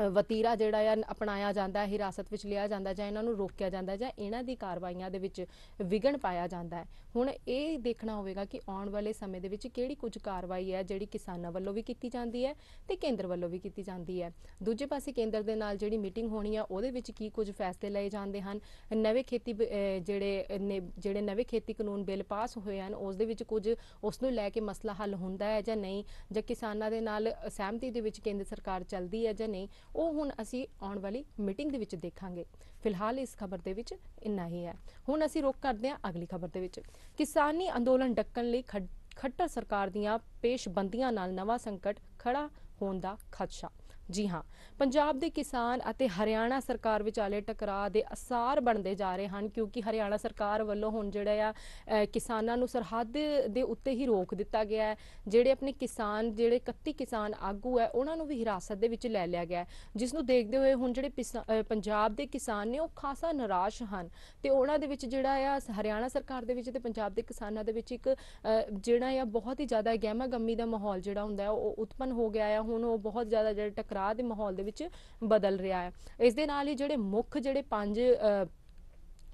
ਵਤੀਰਾ ਜਿਹੜਾ ਆ ਅਪਣਾਇਆ ਜਾਂਦਾ, ਹਿਰਾਸਤ ਵਿੱਚ ਲਿਆ ਜਾਂਦਾ ਜਾਂ ਇਹਨਾਂ ਨੂੰ ਰੋਕਿਆ ਜਾਂਦਾ ਜਾਂ ਇਹਨਾਂ ਦੀ ਕਾਰਵਾਈਆਂ ਦੇ ਵਿੱਚ ਵਿਘਨ ਪਾਇਆ ਜਾਂਦਾ ਹੈ। ਹੁਣ ਇਹ ਦੇਖਣਾ ਹੋਵੇਗਾ ਕਿ ਆਉਣ ਵਾਲੇ ਸਮੇਂ ਦੇ ਵਿੱਚ ਕਿਹੜੀ ਕੁਝ ਕਾਰਵਾਈ ਹੈ ਜਿਹੜੀ ਕਿਸਾਨਾਂ ਵੱਲੋਂ ਵੀ ਕੀਤੀ ਜਾਂਦੀ ਹੈ ਤੇ ਕੇਂਦਰ ਵੱਲੋਂ ਵੀ ਕੀਤੀ ਜਾਂਦੀ ਹੈ। ਦੂਜੇ ਪਾਸੇ ਕੇਂਦਰ ਦੇ ਨਾਲ ਜਿਹੜੀ ਮੀਟਿੰਗ ਹੋਣੀ ਆ ਉਹਦੇ ਵਿੱਚ ਕੀ ਕੁਝ ਫੈਸਲੇ ਲਏ ਜਾਂਦੇ ਹਨ, ਨਵੇਂ ਖੇਤੀ ਕਾਨੂੰਨ ਬਿੱਲ ਪਾਸ ਹੋਏ ਹਨ ਉਸ ਦੇ ਵਿੱਚ ਕੁਝ ਉਸ ਨੂੰ ਲੈ ਕੇ ਮਸਲਾ ਹੱਲ ਹੁੰਦਾ ਹੈ ਜਾਂ ਨਹੀਂ, ਜਾਂ ਕਿਸਾਨਾਂ ਦੇ ਨਾਲ ਸਹਿਮਤੀ ਦੇ ਵਿੱਚ ਕੇਂਦਰ ਸਰਕਾਰ ਚੱਲਦੀ ਹੈ ਜਾਂ ਨਹੀਂ, ਉਹ ਹੁਣ ਅਸੀਂ ਆਉਣ ਵਾਲੀ ਮੀਟਿੰਗ ਦੇ ਵਿੱਚ ਦੇਖਾਂਗੇ। ਫਿਲਹਾਲ ਇਸ ਖਬਰ ਦੇ ਵਿੱਚ ਇੰਨਾ ਹੀ ਹੈ। ਹੁਣ ਅਸੀਂ ਰੁਕ ਕਰਦੇ ਹਾਂ ਅਗਲੀ ਖਬਰ ਦੇ ਵਿੱਚ। ਕਿਸਾਨੀ ਅੰਦੋਲਨ ਡੱਕਣ ਲਈ ਖੱਟਰ ਸਰਕਾਰ ਦੀਆਂ ਪੇਸ਼ਬੰਦੀਆਂ ਨਾਲ ਨਵਾਂ ਸੰਕਟ ਖੜਾ ਹੋਣ ਦਾ ਖਦਸ਼ਾ। ਜੀ ਹਾਂ, ਪੰਜਾਬ ਦੇ ਕਿਸਾਨ ਅਤੇ ਹਰਿਆਣਾ ਸਰਕਾਰ ਵਿਚਾਲੇ ਟਕਰਾਅ ਦੇ ਅਸਾਰ ਬਣਦੇ ਜਾ ਰਹੇ ਹਨ, ਕਿਉਂਕਿ ਹਰਿਆਣਾ ਸਰਕਾਰ ਵੱਲੋਂ ਹੁਣ ਜਿਹੜਾ ਆ ਕਿਸਾਨਾਂ ਨੂੰ ਸਰਹੱਦ ਦੇ ਉੱਤੇ ਹੀ ਰੋਕ ਦਿੱਤਾ ਗਿਆ ਹੈ। ਜਿਹੜੇ ਆਪਣੇ ਕਿਸਾਨ, ਜਿਹੜੇ 31 ਕਿਸਾਨ ਆਗੂ ਹੈ, ਉਹਨਾਂ ਨੂੰ ਵੀ ਹਿਰਾਸਤ ਦੇ ਵਿੱਚ ਲੈ ਲਿਆ ਗਿਆ ਹੈ, ਜਿਸ ਨੂੰ ਦੇਖਦੇ ਹੋਏ ਹੁਣ ਜਿਹੜੇ ਪੰਜਾਬ ਦੇ ਕਿਸਾਨ ਨੇ ਉਹ ਖਾਸਾ ਨਿਰਾਸ਼ ਹਨ ਤੇ ਉਹਨਾਂ ਦੇ ਵਿੱਚ ਜਿਹੜਾ ਆ ਹਰਿਆਣਾ ਸਰਕਾਰ ਦੇ ਵਿੱਚ ਤੇ ਪੰਜਾਬ ਦੇ ਕਿਸਾਨਾਂ ਦੇ ਵਿੱਚ ਇੱਕ ਜਿਹੜਾ ਆ ਬਹੁਤ ਹੀ ਜ਼ਿਆਦਾ ਗਹਿਮਾ ਗੰਮੀ ਦਾ ਮਾਹੌਲ ਜਿਹੜਾ ਹੁੰਦਾ ਹੈ ਉਹ ਉਤਪੰਨ ਹੋ ਗਿਆ ਆ। ਹੁਣ ਉਹ ਬਹੁਤ ਜ਼ਿਆਦਾ ਜਿਹੜਾ ਟਕਰਾਅ ਦੇ ਮਾਹੌਲ ਦੇ ਵਿੱਚ ਬਦਲ ਰਿਹਾ ਹੈ। ਇਸ ਦੇ ਨਾਲ ਹੀ ਜਿਹੜੇ ਮੁੱਖ ਜਿਹੜੇ 5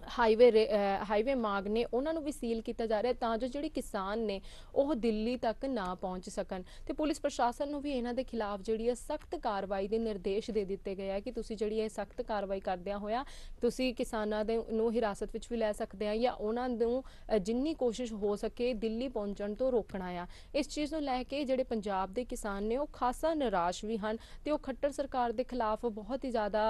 ਹਾਈਵੇ ਮਾਰਗ ਨੇ ਉਹਨਾਂ ਨੂੰ ਵੀ ਸੀਲ ਕੀਤਾ ਜਾ ਰਿਹਾ ਤਾਂ ਜੋ ਜਿਹੜੇ ਕਿਸਾਨ ਨੇ ਉਹ ਦਿੱਲੀ ਤੱਕ ਨਾ ਪਹੁੰਚ ਸਕਣ ਤੇ ਪੁਲਿਸ ਪ੍ਰਸ਼ਾਸਨ ਨੂੰ ਵੀ ਇਹਨਾਂ ਦੇ ਖਿਲਾਫ ਜਿਹੜੀ ਹੈ ਸਖਤ ਕਾਰਵਾਈ ਦੇ ਨਿਰਦੇਸ਼ ਦੇ ਦਿੱਤੇ ਗਏ ਆ ਕਿ ਤੁਸੀਂ ਜਿਹੜੀ ਇਹ ਸਖਤ ਕਾਰਵਾਈ ਕਰਦਿਆਂ ਹੋਇਆ ਤੁਸੀਂ ਕਿਸਾਨਾਂ ਦੇ ਨੂੰ ਹਿਰਾਸਤ ਵਿੱਚ ਵੀ ਲੈ ਸਕਦੇ ਆ ਜਾਂ ਉਹਨਾਂ ਨੂੰ ਜਿੰਨੀ ਕੋਸ਼ਿਸ਼ ਹੋ ਸਕੇ ਦਿੱਲੀ ਪਹੁੰਚਣ ਤੋਂ ਰੋਕਣਾ ਆ। ਇਸ ਚੀਜ਼ ਨੂੰ ਲੈ ਕੇ ਜਿਹੜੇ ਪੰਜਾਬ ਦੇ ਕਿਸਾਨ ਨੇ ਉਹ ਖਾਸਾ ਨਿਰਾਸ਼ ਵੀ ਹਨ ਤੇ ਉਹ ਖੱਟਰ ਸਰਕਾਰ ਦੇ ਖਿਲਾਫ ਬਹੁਤ ਹੀ ਜ਼ਿਆਦਾ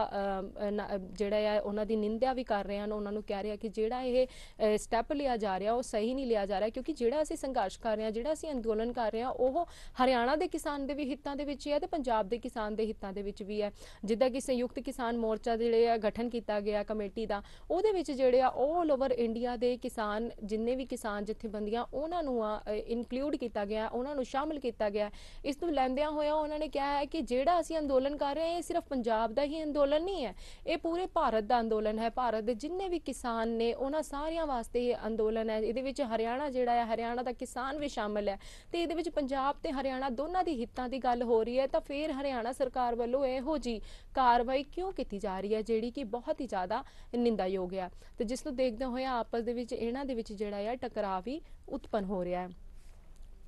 ਜਿਹੜਾ ਆ ਉਹਨਾਂ ਦੀ ਨਿੰਦਿਆ ਵੀ ਕਰ ਰਹੇ ਹਨ। ਉਹਨਾਂ ਨੂੰ ਕਹਿ ਰਿਹਾ ਕਿ ਜਿਹੜਾ ਇਹ ਸਟੈਪ ਲਿਆ ਜਾ ਰਿਹਾ ਉਹ ਸਹੀ ਨਹੀਂ ਲਿਆ ਜਾ ਰਿਹਾ, ਕਿਉਂਕਿ ਜਿਹੜਾ ਅਸੀਂ ਸੰਘਰਸ਼ ਕਰ ਰਹੇ ਹਾਂ, ਜਿਹੜਾ ਅਸੀਂ ਅੰਦੋਲਨ ਕਰ ਰਹੇ ਹਾਂ ਉਹ ਹਰਿਆਣਾ ਦੇ ਕਿਸਾਨ ਦੇ ਵੀ ਹਿੱਤਾਂ ਦੇ ਵਿੱਚ ਹੈ ਤੇ ਪੰਜਾਬ ਦੇ ਕਿਸਾਨ ਦੇ ਹਿੱਤਾਂ ਦੇ ਵਿੱਚ ਵੀ ਹੈ। ਜਿੱਦਾਂ ਕਿ ਸੰਯੁਕਤ ਕਿਸਾਨ ਮੋਰਚਾ ਜਿਹੜੇ ਆ ਗਠਨ ਕੀਤਾ ਗਿਆ ਕਮੇਟੀ ਦਾ, ਉਹਦੇ ਵਿੱਚ ਜਿਹੜੇ ਆ ਆਲ ਓਵਰ ਇੰਡੀਆ ਦੇ ਕਿਸਾਨ, ਜਿੰਨੇ ਵੀ ਕਿਸਾਨ ਜਥੇਬੰਦੀਆਂ ਉਹਨਾਂ ਨੂੰ ਇਨਕਲੂਡ ਕੀਤਾ ਗਿਆ, ਉਹਨਾਂ ਨੂੰ ਸ਼ਾਮਿਲ ਕੀਤਾ ਗਿਆ। ਇਸ ਨੂੰ ਲੈਂਦਿਆਂ ਹੋਇਆ ਉਹਨਾਂ ਨੇ ਕਿਹਾ ਹੈ ਕਿ ਜਿਹੜਾ ਅਸੀਂ ਅੰਦੋਲਨ ਕਰ ਰਹੇ ਹਾਂ ਇਹ ਸਿਰਫ ਪੰਜਾਬ ਦਾ ਹੀ ਅੰਦੋਲਨ ਨਹੀਂ ਹੈ, ਇਹ ਪੂਰੇ ਭਾਰਤ ਦਾ ਅੰਦੋਲਨ ਹੈ। ਭਾਰਤ ਦੇ ਜਿੰਨੇ ਵੀ ਕਿਸਾਨ ਨੇ ਉਹਨਾਂ ਸਾਰਿਆਂ ਵਾਸਤੇ ਇਹ ਅੰਦੋਲਨ ਹੈ। ਇਹਦੇ ਵਿੱਚ ਹਰਿਆਣਾ ਜਿਹੜਾ ਹੈ, ਹਰਿਆਣਾ ਦਾ ਕਿਸਾਨ ਵੀ ਸ਼ਾਮਿਲ ਹੈ ਤੇ ਇਹਦੇ ਵਿੱਚ ਪੰਜਾਬ ਤੇ ਹਰਿਆਣਾ ਦੋਨਾਂ ਦੀ ਹਿੱਤਾਂ ਦੀ ਗੱਲ ਹੋ ਰਹੀ ਹੈ। ਤਾਂ ਫਿਰ ਹਰਿਆਣਾ ਸਰਕਾਰ ਵੱਲੋਂ ਇਹੋ ਜੀ ਕਾਰਵਾਈ ਕਿਉਂ ਕੀਤੀ ਜਾ ਰਹੀ ਹੈ ਜਿਹੜੀ ਕਿ ਬਹੁਤ ਹੀ ਜ਼ਿਆਦਾ ਨਿੰਦਾਯੋਗ ਹੈ ਤੇ ਜਿਸ ਨੂੰ ਦੇਖਦੇ ਹੋਏ ਆਪਸ ਦੇ ਵਿੱਚ ਇਹਨਾਂ ਦੇ ਵਿੱਚ ਜਿਹੜਾ ਹੈ ਟਕਰਾਅ ਵੀ ਉਤਪੰਨ ਹੋ ਰਿਹਾ ਹੈ।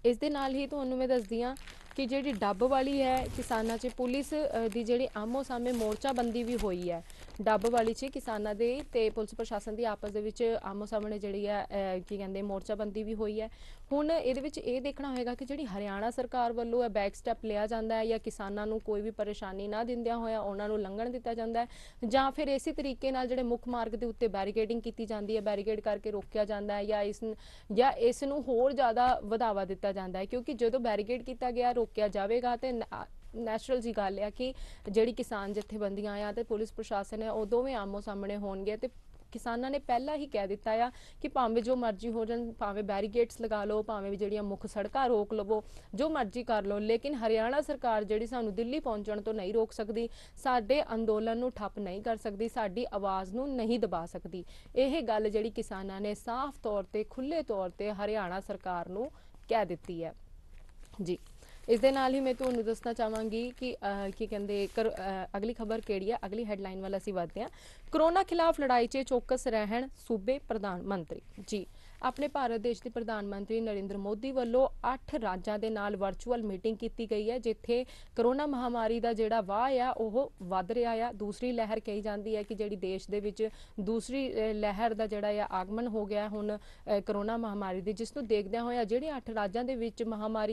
ਇਸ ਦੇ ਨਾਲ ਹੀ ਤੁਹਾਨੂੰ ਮੈਂ ਦੱਸਦੀ ਹਾਂ ਕਿ ਜਿਹੜੀ ਡੱਬ ਵਾਲੀ ਹੈ ਕਿਸਾਨਾਂ 'ਚ ਪੁਲਿਸ ਦੀ ਜਿਹੜੀ ਆਮੋ ਸਾਹਮਣੇ ਮੋਰਚਾਬੰਦੀ ਵੀ ਹੋਈ ਹੈ। ਡੱਬ ਵਾਲੀ 'ਚ ਕਿਸਾਨਾਂ ਦੇ ਤੇ ਪੁਲਿਸ ਪ੍ਰਸ਼ਾਸਨ ਦੀ ਆਪਸ ਦੇ ਵਿੱਚ ਆਮੋ ਸਾਹਮਣੇ ਜਿਹੜੀ ਹੈ ਕੀ ਕਹਿੰਦੇ ਮੋਰਚਾਬੰਦੀ ਵੀ ਹੋਈ ਹੈ। ਹੁਣ ਇਹਦੇ ਵਿੱਚ ਇਹ ਦੇਖਣਾ ਹੋਏਗਾ ਕਿ ਜਿਹੜੀ ਹਰਿਆਣਾ ਸਰਕਾਰ ਵੱਲੋਂ ਬੈਕ ਸਟੈਪ ਲਿਆ ਜਾਂਦਾ ਹੈ ਜਾਂ ਕਿਸਾਨਾਂ ਨੂੰ ਕੋਈ ਵੀ ਪਰੇਸ਼ਾਨੀ ਨਾ ਦਿੰਦਿਆਂ ਹੋਇਆ ਉਹਨਾਂ ਨੂੰ ਲੰਘਣ ਦਿੱਤਾ ਜਾਂਦਾ ਹੈ ਜਾਂ ਫਿਰ ਇਸੇ ਤਰੀਕੇ ਨਾਲ ਜਿਹੜੇ ਮੁੱਖ ਮਾਰਗ ਦੇ ਉੱਤੇ ਬੈਰੀਕੇਡਿੰਗ ਕੀਤੀ ਜਾਂਦੀ ਹੈ, ਬੈਰੀਕੇਡ ਕਰਕੇ ਰੋਕਿਆ ਜਾਂਦਾ ਹੈ ਜਾਂ ਇਸ ਨੂੰ ਹੋਰ ਜ਼ਿਆਦਾ ਵਧਾਵਾ ਦਿੱਤਾ ਜਾਂਦਾ ਹੈ। ਕਿਉਂਕਿ ਜਦੋਂ ਬੈਰੀਕੇਡ ਕੀਤਾ ਗਿਆ, ਰੋਕਿਆ ਜਾਵੇਗਾ ਤੇ ਨੈਚੁਰਲ ਜੀ ਗੱਲ ਆ ਕਿ ਜਿਹੜੀ ਕਿਸਾਨ ਜਥੇਬੰਦੀਆਂ ਆ ਤੇ ਪੁਲਿਸ ਪ੍ਰਸ਼ਾਸਨ ਹੈ ਉਹ ਦੋਵੇਂ ਆਮੋ ਸਾਹਮਣੇ ਹੋਣਗੇ ਤੇ ਕਿਸਾਨਾਂ ਨੇ ਪਹਿਲਾਂ ਹੀ ਕਹਿ ਦਿੱਤਾ ਆ ਕਿ ਭਾਵੇਂ ਜੋ ਮਰਜ਼ੀ ਹੋ ਜਾਣ, ਭਾਵੇਂ ਬੈਰੀਕੇਡਸ ਲਗਾ ਲਓ, ਭਾਵੇਂ ਜਿਹੜੀਆਂ ਮੁੱਖ ਸੜਕਾਂ ਰੋਕ ਲਵੋ, ਜੋ ਮਰਜ਼ੀ ਕਰ ਲਓ, ਲੇਕਿਨ ਹਰਿਆਣਾ ਸਰਕਾਰ ਜਿਹੜੀ ਸਾਨੂੰ ਦਿੱਲੀ ਪਹੁੰਚਣ ਤੋਂ ਨਹੀਂ ਰੋਕ ਸਕਦੀ, ਸਾਡੇ ਅੰਦੋਲਨ ਨੂੰ ਠੱਪ ਨਹੀਂ ਕਰ ਸਕਦੀ, ਸਾਡੀ ਆਵਾਜ਼ ਨੂੰ ਨਹੀਂ ਦਬਾ ਸਕਦੀ। ਇਹ ਗੱਲ ਜਿਹੜੀ ਕਿਸਾਨਾਂ ਨੇ ਸਾਫ਼ ਤੌਰ ਤੇ ਖੁੱਲ੍ਹੇ ਤੌਰ ਤੇ ਹਰਿਆਣਾ ਸਰਕਾਰ ਨੂੰ ਕਹਿ ਦਿੱਤੀ ਹੈ ਜੀ। ਇਸ ਦੇ ਨਾਲ ਹੀ ਮੈਂ ਤੁਹਾਨੂੰ ਦੱਸਣਾ ਚਾਹਾਂਗੀ ਕਿ ਕੀ ਕਹਿੰਦੇ ਅਗਲੀ ਖਬਰ ਕਿਹੜੀ ਹੈ। ਅਗਲੀ ਹੈਡਲਾਈਨ ਵੱਲ ਅਸੀਂ ਵਧਦੇ ਹਾਂ। ਕੋਰੋਨਾ ਖਿਲਾਫ ਲੜਾਈ 'ਚ ਚੌਕਸ ਰਹਿਣ ਸੂਬੇ ਪ੍ਰਧਾਨ ਮੰਤਰੀ ਜੀ। ਆਪਣੇ ਭਾਰਤ ਦੇਸ਼ ਦੇ ਪ੍ਰਧਾਨ ਮੰਤਰੀ ਨਰਿੰਦਰ ਮੋਦੀ ਵੱਲੋਂ 8 ਰਾਜਾਂ ਦੇ ਨਾਲ ਵਰਚੁਅਲ ਮੀਟਿੰਗ ਕੀਤੀ ਗਈ ਹੈ, ਜਿੱਥੇ ਕਰੋਨਾ ਮਹਾਮਾਰੀ ਦਾ ਜਿਹੜਾ ਵਾਹ ਆ ਉਹ ਵੱਧ ਰਿਹਾ ਆ। ਦੂਸਰੀ ਲਹਿਰ ਕਹੀ ਜਾਂਦੀ ਹੈ ਕਿ ਜਿਹੜੀ ਦੇਸ਼ ਦੇ ਵਿੱਚ ਦੂਸਰੀ ਲਹਿਰ ਦਾ ਜਿਹੜਾ ਆ ਆਗਮਨ ਹੋ ਗਿਆ ਹੁਣ ਕਰੋਨਾ ਮਹਾਮਾਰੀ ਦੇ, ਜਿਸ ਨੂੰ ਦੇਖਦਿਆਂ ਹੋਇਆ ਜਿਹੜੇ 8 ਰਾਜਾਂ ਦੇ ਵਿੱਚ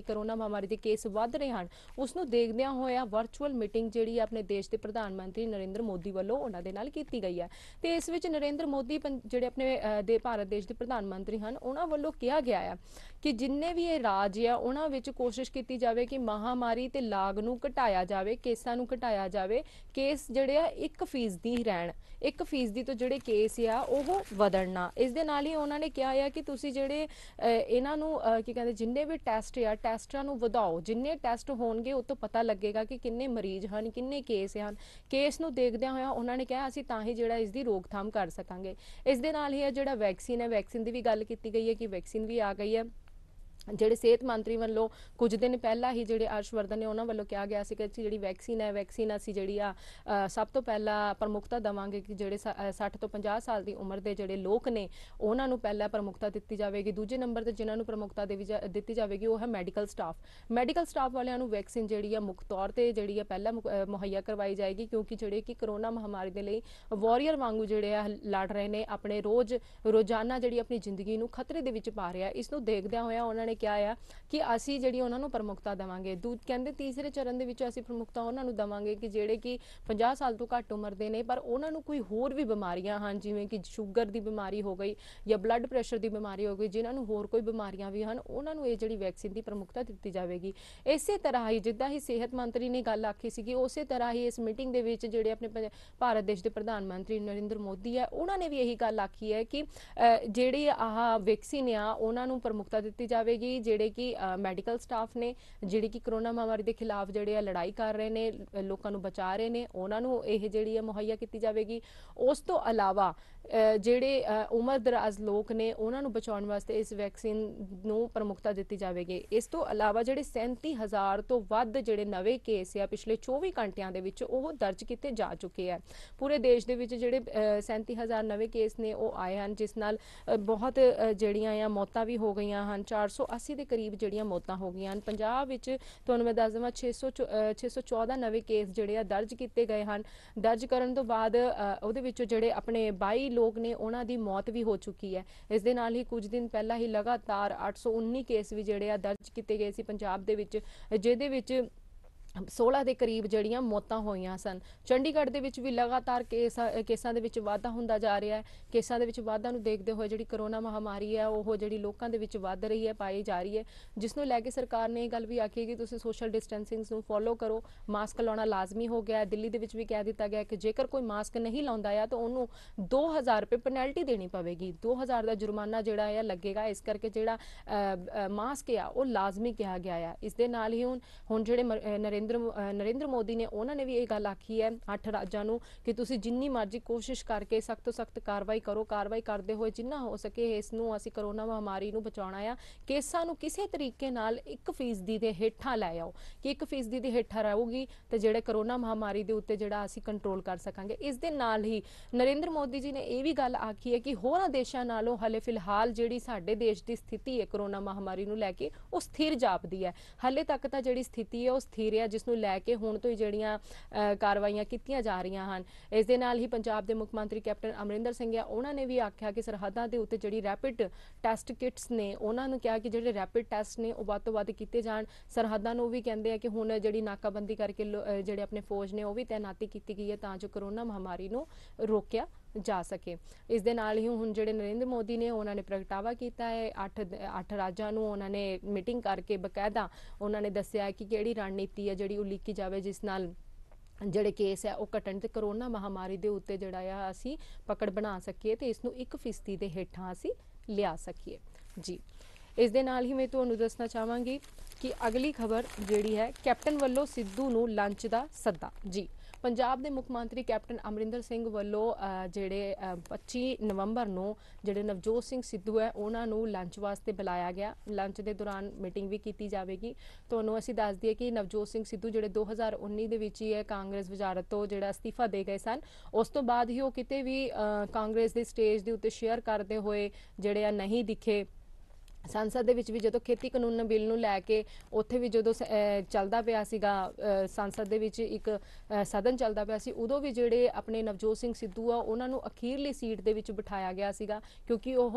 ਕਰੋਨਾ ਮਹਾਮਾਰੀ ਦੇ ਕੇਸ ਵੱਧ ਰਹੇ ਹਨ, ਉਸ ਨੂੰ ਦੇਖਦਿਆਂ ਹੋਇਆ ਵਰਚੁਅਲ ਮੀਟਿੰਗ ਜਿਹੜੀ ਆਪਣੇ ਦੇਸ਼ ਦੇ ਪ੍ਰਧਾਨ ਮੰਤਰੀ ਨਰਿੰਦਰ ਮੋਦੀ ਵੱਲੋਂ ਉਹਨਾਂ ਦੇ ਨਾਲ ਕੀਤੀ ਗਈ ਹੈ। ਤੇ ਇਸ ਵਿੱਚ ਨਰਿੰਦਰ ਮੋਦੀ ਜਿਹੜੇ ਆਪਣੇ ਭਾਰਤ ਦੇਸ਼ ਦੇ ਪ੍ਰਧਾਨ ਮੰਤਰੀ ਹਨ ਉਹਨਾਂ ਵੱਲੋਂ ਕਿਹਾ ਗਿਆ ਹੈ ਕਿ ਜਿੰਨੇ ਵੀ ਇਹ ਰਾਜ ਆ ਉਹਨਾਂ ਵਿੱਚ ਕੋਸ਼ਿਸ਼ ਕੀਤੀ ਜਾਵੇ ਕਿ ਮਹਾਮਾਰੀ ਤੇ ਲਾਗ ਨੂੰ ਘਟਾਇਆ ਜਾਵੇ, ਕੇਸਾਂ ਨੂੰ ਘਟਾਇਆ ਜਾਵੇ, ਕੇਸ ਜਿਹੜੇ ਆ 1% ਹੀ ਰਹਿਣ, 1% ਤੋਂ ਜਿਹੜੇ ਕੇਸ ਆ ਉਹ ਵਧਣ ਨਾ। ਇਸ ਦੇ ਨਾਲ ਹੀ ਉਹਨਾਂ ਨੇ ਕਿਹਾ ਆ ਕਿ ਤੁਸੀਂ ਜਿਹੜੇ ਇਹਨਾਂ ਨੂੰ ਕੀ ਕਹਿੰਦੇ ਜਿੰਨੇ ਵੀ ਟੈਸਟ ਆ ਟੈਸਟਾਂ ਨੂੰ ਵਧਾਓ, ਜਿੰਨੇ ਟੈਸਟ ਹੋਣਗੇ ਉਹ ਤੋਂ ਪਤਾ ਲੱਗੇਗਾ ਕਿ ਕਿੰਨੇ ਮਰੀਜ਼ ਹਨ, ਕਿੰਨੇ ਕੇਸ ਹਨ। ਕੇਸ ਨੂੰ ਦੇਖਦਿਆਂ ਹੋਇਆ ਉਹਨਾਂ ਨੇ ਕਿਹਾ ਅਸੀਂ ਤਾਂ ਹੀ ਜਿਹੜਾ ਇਸ ਦੀ ਰੋਕਥਾਮ ਕਰ ਸਕਾਂਗੇ। ਇਸ ਦੇ ਨਾਲ ਹੀ ਜਿਹੜਾ ਵੈਕਸੀਨ ਹੈ, ਵੈਕਸੀਨ ਦੀ ਵੀ ਗੱਲ ਕੀਤੀ ਗਈ ਹੈ ਕਿ ਵੈਕਸੀਨ ਵੀ ਆ ਗਈ ਹੈ। ਜਿਹੜੇ ਸਿਹਤ ਮੰਤਰੀ ਵੱਲੋਂ ਕੁਝ ਦਿਨ ਪਹਿਲਾਂ ਹੀ ਜਿਹੜੇ ਹਰਸ਼ਵਰਧਨ ਨੇ ਉਹਨਾਂ ਵੱਲੋਂ ਕਿਹਾ ਗਿਆ ਸੀ ਕਿ ਜਿਹੜੀ ਵੈਕਸੀਨ ਹੈ, ਵੈਕਸੀਨ ਅਸੀਂ ਜਿਹੜੀ ਆ ਸਭ ਤੋਂ ਪਹਿਲਾਂ ਪ੍ਰਮੁੱਖਤਾ ਦੇਵਾਂਗੇ ਕਿ ਜਿਹੜੇ 60 ਤੋਂ 50 ਸਾਲ ਦੀ ਉਮਰ ਦੇ ਜਿਹੜੇ ਲੋਕ ਨੇ ਉਹਨਾਂ ਨੂੰ ਪਹਿਲਾਂ ਪ੍ਰਮੁੱਖਤਾ ਦਿੱਤੀ ਜਾਵੇਗੀ। ਦੂਜੇ ਨੰਬਰ ਤੇ ਜਿਨ੍ਹਾਂ ਨੂੰ ਪ੍ਰਮੁੱਖਤਾ ਦਿੱਤੀ ਜਾਵੇਗੀ ਉਹ ਹੈ ਮੈਡੀਕਲ ਸਟਾਫ। ਮੈਡੀਕਲ ਸਟਾਫ ਵਾਲਿਆਂ ਨੂੰ ਵੈਕਸੀਨ ਜਿਹੜੀ ਆ ਮੁੱਖ ਤੌਰ ਤੇ ਜਿਹੜੀ ਆ ਪਹਿਲਾਂ ਮੁਹੱਈਆ ਕਰਵਾਈ ਜਾਏਗੀ, ਕਿਉਂਕਿ ਜਿਹੜੇ ਕਿ ਕਰੋਨਾ ਮਹਾਮਾਰੀ ਦੇ ਲਈ ਵਾਰੀਅਰ ਵਾਂਗੂ ਜਿਹੜੇ ਆ ਲੜ ਰਹੇ ਨੇ, ਆਪਣੇ ਰੋਜ਼ਾਨਾ ਜਿਹੜੀ ਆਪਣੀ ਜ਼ਿੰਦਗੀ ਨੂੰ ਖਤਰੇ ਦੇ ਵਿੱਚ ਪਾ ਰਿਹਾ। ਇਸ ਨੂੰ ਦੇਖਦਿਆਂ ਹੋਇਆ ਉਹਨਾਂ ਨੇ ਕਿਹਾ ਆ ਕਿ ਅਸੀਂ ਜਿਹੜੀ ਉਹਨਾਂ ਨੂੰ ਪ੍ਰਮੁੱਖਤਾ ਦੇਵਾਂਗੇ। ਕਹਿੰਦੇ ਤੀਸਰੇ ਚਰਨ ਦੇ ਵਿੱਚ ਅਸੀਂ ਪ੍ਰਮੁੱਖਤਾ ਉਹਨਾਂ ਨੂੰ ਦੇਵਾਂਗੇ ਕਿ ਜਿਹੜੇ ਕਿ 50 ਸਾਲ ਤੋਂ ਘੱਟ ਉਮਰ ਦੇ ਨੇ ਪਰ ਉਹਨਾਂ ਨੂੰ ਕੋਈ ਹੋਰ ਵੀ ਬਿਮਾਰੀਆਂ ਹਨ, ਜਿਵੇਂ ਕਿ ਸ਼ੂਗਰ ਦੀ ਬਿਮਾਰੀ ਹੋ ਗਈ ਜਾਂ ਬਲੱਡ ਪ੍ਰੈਸ਼ਰ ਦੀ ਬਿਮਾਰੀ ਹੋ ਗਈ, ਜਿਨ੍ਹਾਂ ਨੂੰ ਹੋਰ ਕੋਈ ਬਿਮਾਰੀਆਂ ਵੀ ਹਨ, ਉਹਨਾਂ ਨੂੰ ਇਹ ਜਿਹੜੀ ਵੈਕਸੀਨ ਦੀ ਪ੍ਰਮੁੱਖਤਾ ਦਿੱਤੀ ਜਾਵੇਗੀ। ਇਸੇ ਤਰ੍ਹਾਂ ਹੀ ਜਿੱਦਾਂ ਹੀ ਸਿਹਤ ਮੰਤਰੀ ਨੇ ਗੱਲ ਆਖੀ ਸੀਗੀ, ਉਸੇ ਤਰ੍ਹਾਂ ਹੀ ਇਸ ਮੀਟਿੰਗ ਦੇ ਵਿੱਚ ਜਿਹੜੇ ਆਪਣੇ ਭਾਰਤ ਦੇਸ਼ ਦੇ ਪ੍ਰਧਾਨ ਮੰਤਰੀ ਨਰਿੰਦਰ ਮੋਦੀ ਹੈ, ਉਹਨਾਂ ਨੇ ਵੀ ਇਹੀ ਗੱਲ ਆਖੀ ਹੈ ਕਿ ਜਿਹੜੀ ਆਹ ਵੈਕਸੀਨ ਆ ਉਹਨਾਂ ਨੂੰ ਪ੍ਰਮੁੱਖਤਾ ਦਿੱਤੀ ਜਾਵੇਗੀ। ਜਿਹੜੇ ਕਿ ਮੈਡੀਕਲ ਸਟਾਫ ਨੇ ਜਿਹੜੇ ਕਿ ਕਰੋਨਾ ਮਹਾਮਾਰੀ ਦੇ ਖਿਲਾਫ ਜਿਹੜੇ ਆ ਲੜਾਈ ਕਰ ਰਹੇ ਨੇ, ਲੋਕਾਂ ਨੂੰ ਬਚਾ ਰਹੇ ਨੇ, ਉਹਨਾਂ ਨੂੰ ਇਹ ਜਿਹੜੀ ਆ ਮੁਹੱਈਆ ਕੀਤੀ ਜਾਵੇਗੀ। ਉਸ ਤੋਂ ਇਲਾਵਾ ਜਿਹੜੇ ਉਮਰ ਦਰਾਜ਼ ਲੋਕ ਨੇ ਉਹਨਾਂ ਨੂੰ ਬਚਾਉਣ ਵਾਸਤੇ ਇਸ ਵੈਕਸੀਨ ਨੂੰ ਪ੍ਰਮੁੱਖਤਾ ਦਿੱਤੀ ਜਾਵੇਗੀ। ਇਸ ਤੋਂ ਇਲਾਵਾ ਜਿਹੜੇ 37,000 ਤੋਂ ਵੱਧ ਜਿਹੜੇ ਨਵੇਂ ਕੇਸ ਆ ਪਿਛਲੇ 24 ਘੰਟਿਆਂ ਦੇ ਵਿੱਚ ਉਹ ਦਰਜ ਕੀਤੇ ਜਾ ਚੁੱਕੇ ਆ। ਪੂਰੇ ਦੇਸ਼ ਦੇ ਵਿੱਚ ਜਿਹੜੇ 37,000 ਨਵੇਂ ਕੇਸ ਨੇ ਉਹ ਆਏ ਹਨ, ਜਿਸ ਨਾਲ ਬਹੁਤ ਜਿਹੜੀਆਂ ਆ ਮੌਤਾਂ ਵੀ ਹੋ ਗਈਆਂ ਹਨ। 480 ਦੇ ਕਰੀਬ ਜਿਹੜੀਆਂ ਮੌਤਾਂ ਹੋ ਗਈਆਂ ਹਨ। ਪੰਜਾਬ ਵਿੱਚ ਤੁਹਾਨੂੰ ਮੈਂ ਦੱਸ ਦੇਵਾਂ 614 ਨਵੇਂ ਕੇਸ ਜਿਹੜੇ ਆ ਦਰਜ ਕੀਤੇ ਗਏ ਹਨ। ਦਰਜ ਕਰਨ ਤੋਂ ਬਾਅਦ ਉਹਦੇ ਵਿੱਚੋਂ ਜਿਹੜੇ ਆਪਣੇ 22 ਲੋਕ ਨੇ ਉਹਨਾਂ ਦੀ ਮੌਤ ਵੀ ਹੋ ਚੁੱਕੀ ਹੈ। ਇਸ ਦੇ ਨਾਲ ਹੀ ਕੁਝ ਦਿਨ ਪਹਿਲਾਂ ਹੀ ਲਗਾਤਾਰ 819 ਕੇਸ ਵੀ ਜਿਹੜੇ ਆ ਦਰਜ ਕੀਤੇ ਗਏ ਸੀ ਪੰਜਾਬ ਦੇ ਵਿੱਚ, ਜਿਹਦੇ ਵਿੱਚ 16 ਦੇ ਕਰੀਬ ਜਿਹੜੀਆਂ ਮੌਤਾਂ ਹੋਈਆਂ ਸਨ। ਚੰਡੀਗੜ੍ਹ ਦੇ ਵਿੱਚ ਵੀ ਲਗਾਤਾਰ ਕੇਸਾਂ ਦੇ ਵਿੱਚ ਵਾਧਾ ਹੁੰਦਾ ਜਾ ਰਿਹਾ ਹੈ। ਕੇਸਾਂ ਦੇ ਵਿੱਚ ਵਾਧਾ ਨੂੰ ਦੇਖਦੇ ਹੋਏ ਜਿਹੜੀ ਕਰੋਨਾ ਮਹਾਮਾਰੀ ਹੈ ਉਹ ਜਿਹੜੀ ਲੋਕਾਂ ਦੇ ਵਿੱਚ ਵੱਧ ਰਹੀ ਹੈ, ਪਾਈ ਜਾ ਰਹੀ ਹੈ, ਜਿਸ ਨੂੰ ਲੈ ਕੇ ਸਰਕਾਰ ਨੇ ਇਹ ਗੱਲ ਵੀ ਆਖੀ ਕਿ ਤੁਸੀਂ ਸੋਸ਼ਲ ਡਿਸਟੈਂਸਿੰਗ ਨੂੰ ਫੋਲੋ ਕਰੋ, ਮਾਸਕ ਲਾਉਣਾ ਲਾਜ਼ਮੀ ਹੋ ਗਿਆ ਹੈ। ਦਿੱਲੀ ਦੇ ਵਿੱਚ ਵੀ ਕਹਿ ਦਿੱਤਾ ਗਿਆ ਕਿ ਜੇਕਰ ਕੋਈ ਮਾਸਕ ਨਹੀਂ ਲਾਉਂਦਾ ਆ ਤਾਂ ਉਹਨੂੰ 2000 ਰੁਪਏ ਪੈਨਲਟੀ ਦੇਣੀ ਪਵੇਗੀ, 2000 ਦਾ ਜੁਰਮਾਨਾ ਜਿਹੜਾ ਹੈ ਲੱਗੇਗਾ। ਇਸ ਕਰਕੇ ਜਿਹੜਾ ਮਾਸਕ ਆ ਉਹ ਲਾਜ਼ਮੀ ਕਿਹਾ ਗਿਆ ਆ। ਇਸ ਦੇ ਨਾਲ ਹੀ ਹੁਣ ਜਿਹੜੇ ਨਰਿੰਦਰ ਮੋਦੀ ਨੇ ਉਹਨਾਂ ਨੇ ਵੀ ਇਹ ਗੱਲ ਆਖੀ ਹੈ 8 ਰਾਜਾਂ ਨੂੰ ਕਿ ਤੁਸੀਂ ਜਿੰਨੀ ਮਰਜ਼ੀ ਕੋਸ਼ਿਸ਼ ਕਰਕੇ ਸਖਤ ਤੋਂ ਸਖਤ ਕਾਰਵਾਈ ਕਰੋ। ਕਾਰਵਾਈ ਕਰਦੇ ਹੋਏ ਜਿੰਨਾ ਹੋ ਸਕੇ ਇਸ ਨੂੰ ਅਸੀਂ ਕਰੋਨਾ ਮਹਾਮਾਰੀ ਨੂੰ ਬਚਾਉਣਾ ਆ। ਕੇਸਾਂ ਨੂੰ ਕਿਸੇ ਤਰੀਕੇ ਨਾਲ 1% ਦੇ ਹੇਠਾਂ ਲੈ ਆਓ ਕਿ 1% ਦੇ ਹੇਠਾਂ ਰਹੂਗੀ ਤੇ ਜਿਹੜੇ ਕਰੋਨਾ ਮਹਾਮਾਰੀ ਦੇ ਉੱਤੇ ਜਿਹੜਾ ਅਸੀਂ ਕੰਟਰੋਲ ਕਰ ਸਕਾਂਗੇ। ਇਸ ਦੇ ਨਾਲ ਹੀ ਨਰਿੰਦਰ ਮੋਦੀ ਜੀ ਨੇ ਇਹ ਵੀ ਗੱਲ ਆਖੀ ਹੈ ਕਿ ਹੋਰਾਂ ਦੇਸ਼ਾਂ ਨਾਲੋਂ ਹਲੇ ਫਿਲਹਾਲ ਜਿਹੜੀ ਸਾਡੇ ਦੇਸ਼ ਦੀ ਸਥਿਤੀ ਹੈ ਕਰੋਨਾ ਮਹਾਮਾਰੀ ਨੂੰ ਲੈ ਕੇ ਉਹ ਸਥਿਰ ਜਾਪਦੀ ਹੈ। ਹਲੇ ਤੱਕ ਤਾਂ ਜਿਹੜੀ ਸਥਿਤੀ ਹੈ ਉਹ ਸਥਿਰ ਹੈ, ਜਿਸ ਨੂੰ ਲੈ ਕੇ ਹੁਣ ਤੋਂ ਹੀ ਜਿਹੜੀਆਂ ਕਾਰਵਾਈਆਂ ਕੀਤੀਆਂ ਜਾ ਰਹੀਆਂ ਹਨ। ਇਸ ਦੇ ਨਾਲ ਹੀ ਪੰਜਾਬ ਦੇ ਮੁੱਖ ਮੰਤਰੀ ਕੈਪਟਨ ਅਮਰਿੰਦਰ ਸਿੰਘ ਆ ਉਹਨਾਂ ਨੇ ਵੀ ਆਖਿਆ ਕਿ ਸਰਹੱਦਾਂ ਦੇ ਉੱਤੇ ਜਿਹੜੀ ਰੈਪਿਡ ਟੈਸਟ ਕਿਟਸ ਨੇ ਉਹਨਾਂ ਨੂੰ ਕਿਹਾ ਕਿ ਜਿਹੜੇ ਰੈਪਿਡ ਟੈਸਟ ਨੇ ਉਹ ਵੱਧ ਤੋਂ ਵੱਧ ਕੀਤੇ ਜਾਣ। ਸਰਹੱਦਾਂ ਨੂੰ ਵੀ ਕਹਿੰਦੇ ਆ ਕਿ ਹੁਣ ਜਿਹੜੀ ਨਾਕਾਬੰਦੀ ਕਰਕੇ ਜਿਹੜੇ ਆਪਣੇ ਫੌਜ ਨੇ ਉਹ ਵੀ ਤੈਨਾਤੀ ਕੀਤੀ ਗਈ ਹੈ ਤਾਂ ਜੋ ਕਰੋਨਾ ਮਹਾਮਾਰੀ ਨੂੰ ਰੋਕਿਆ ਜਾ ਸਕੇ। ਇਸ ਦੇ ਨਾਲ ਹੀ ਹੁਣ ਜਿਹੜੇ ਨਰਿੰਦਰ ਮੋਦੀ ਨੇ ਉਹਨਾਂ ਨੇ ਪ੍ਰਗਟਾਵਾ ਕੀਤਾ ਹੈ 8 ਰਾਜਾਂ ਨੂੰ ਉਹਨਾਂ ਨੇ ਮੀਟਿੰਗ ਕਰਕੇ ਬਕਾਇਦਾ ਉਹਨਾਂ ਨੇ ਦੱਸਿਆ ਕਿ ਕਿਹੜੀ ਰਣਨੀਤੀ ਹੈ ਜਿਹੜੀ ਉਲੀਕੀ ਜਾਵੇ ਜਿਸ ਨਾਲ ਜਿਹੜੇ ਕੇਸ ਹੈ ਉਹ ਘਟਣ ਤੇ ਕਰੋਨਾ ਮਹਾਮਾਰੀ ਦੇ ਉੱਤੇ ਜਿਹੜਾ ਆ ਅਸੀਂ ਪਕੜ ਬਣਾ ਸਕੀਏ ਤੇ ਇਸ ਨੂੰ 1% ਦੇ ਹੇਠਾਂ ਅਸੀਂ ਲਿਆ ਸਕੀਏ ਜੀ। ਇਸ ਦੇ ਨਾਲ ਹੀ ਮੈਂ ਤੁਹਾਨੂੰ ਦੱਸਣਾ ਚਾਹਾਂਗੀ ਕਿ ਅਗਲੀ ਖਬਰ ਜਿਹੜੀ ਹੈ ਕੈਪਟਨ ਵੱਲੋਂ ਸਿੱਧੂ ਨੂੰ ਲੰਚ ਦਾ ਸੱਦਾ ਜੀ। ਪੰਜਾਬ ਦੇ ਮੁੱਖ ਮੰਤਰੀ ਕੈਪਟਨ ਅਮਰਿੰਦਰ ਸਿੰਘ ਵੱਲੋਂ ਜਿਹੜੇ 25 ਨਵੰਬਰ ਨੂੰ ਜਿਹੜੇ ਨਵਜੋਤ ਸਿੰਘ ਸਿੱਧੂ ਹੈ ਉਹਨਾਂ ਨੂੰ ਲੰਚ ਵਾਸਤੇ ਬੁਲਾਇਆ ਗਿਆ। ਲੰਚ ਦੇ ਦੌਰਾਨ ਮੀਟਿੰਗ ਵੀ ਕੀਤੀ ਜਾਵੇਗੀ। ਤੁਹਾਨੂੰ ਅਸੀਂ ਦੱਸ ਦਈਏ ਕਿ ਨਵਜੋਤ ਸਿੰਘ ਸਿੱਧੂ ਜਿਹੜੇ 2019 ਦੇ ਵਿੱਚ ਹੀ ਹੈ ਕਾਂਗਰਸ ਵਜ਼ਾਰਤ ਤੋਂ ਜਿਹੜਾ ਅਸਤੀਫਾ ਦੇ ਗਏ ਸਨ, ਉਸ ਤੋਂ ਬਾਅਦ ਹੀ ਉਹ ਕਿਤੇ ਵੀ ਕਾਂਗਰਸ ਦੇ ਸਟੇਜ ਦੇ ਉੱਤੇ ਸ਼ੇਅਰ ਕਰਦੇ ਹੋਏ ਜਿਹੜੇ ਆ ਨਹੀਂ ਦਿਖੇ। ਸੰਸਦ ਦੇ ਵਿੱਚ ਵੀ ਜਦੋਂ ਖੇਤੀ ਕਾਨੂੰਨ ਬਿੱਲ ਨੂੰ ਲੈ ਕੇ ਉੱਥੇ ਵੀ ਜਦੋਂ ਚੱਲਦਾ ਪਿਆ ਸੀਗਾ ਸੰਸਦ ਦੇ ਵਿੱਚ ਇੱਕ ਸਦਨ ਚੱਲਦਾ ਪਿਆ ਸੀ, ਉਦੋਂ ਵੀ ਜਿਹੜੇ ਆਪਣੇ ਨਵਜੋਤ ਸਿੰਘ ਸਿੱਧੂ ਆ ਉਹਨਾਂ ਨੂੰ ਅਖੀਰਲੀ ਸੀਟ ਦੇ ਵਿੱਚ ਬਿਠਾਇਆ ਗਿਆ ਸੀਗਾ ਕਿਉਂਕਿ ਉਹ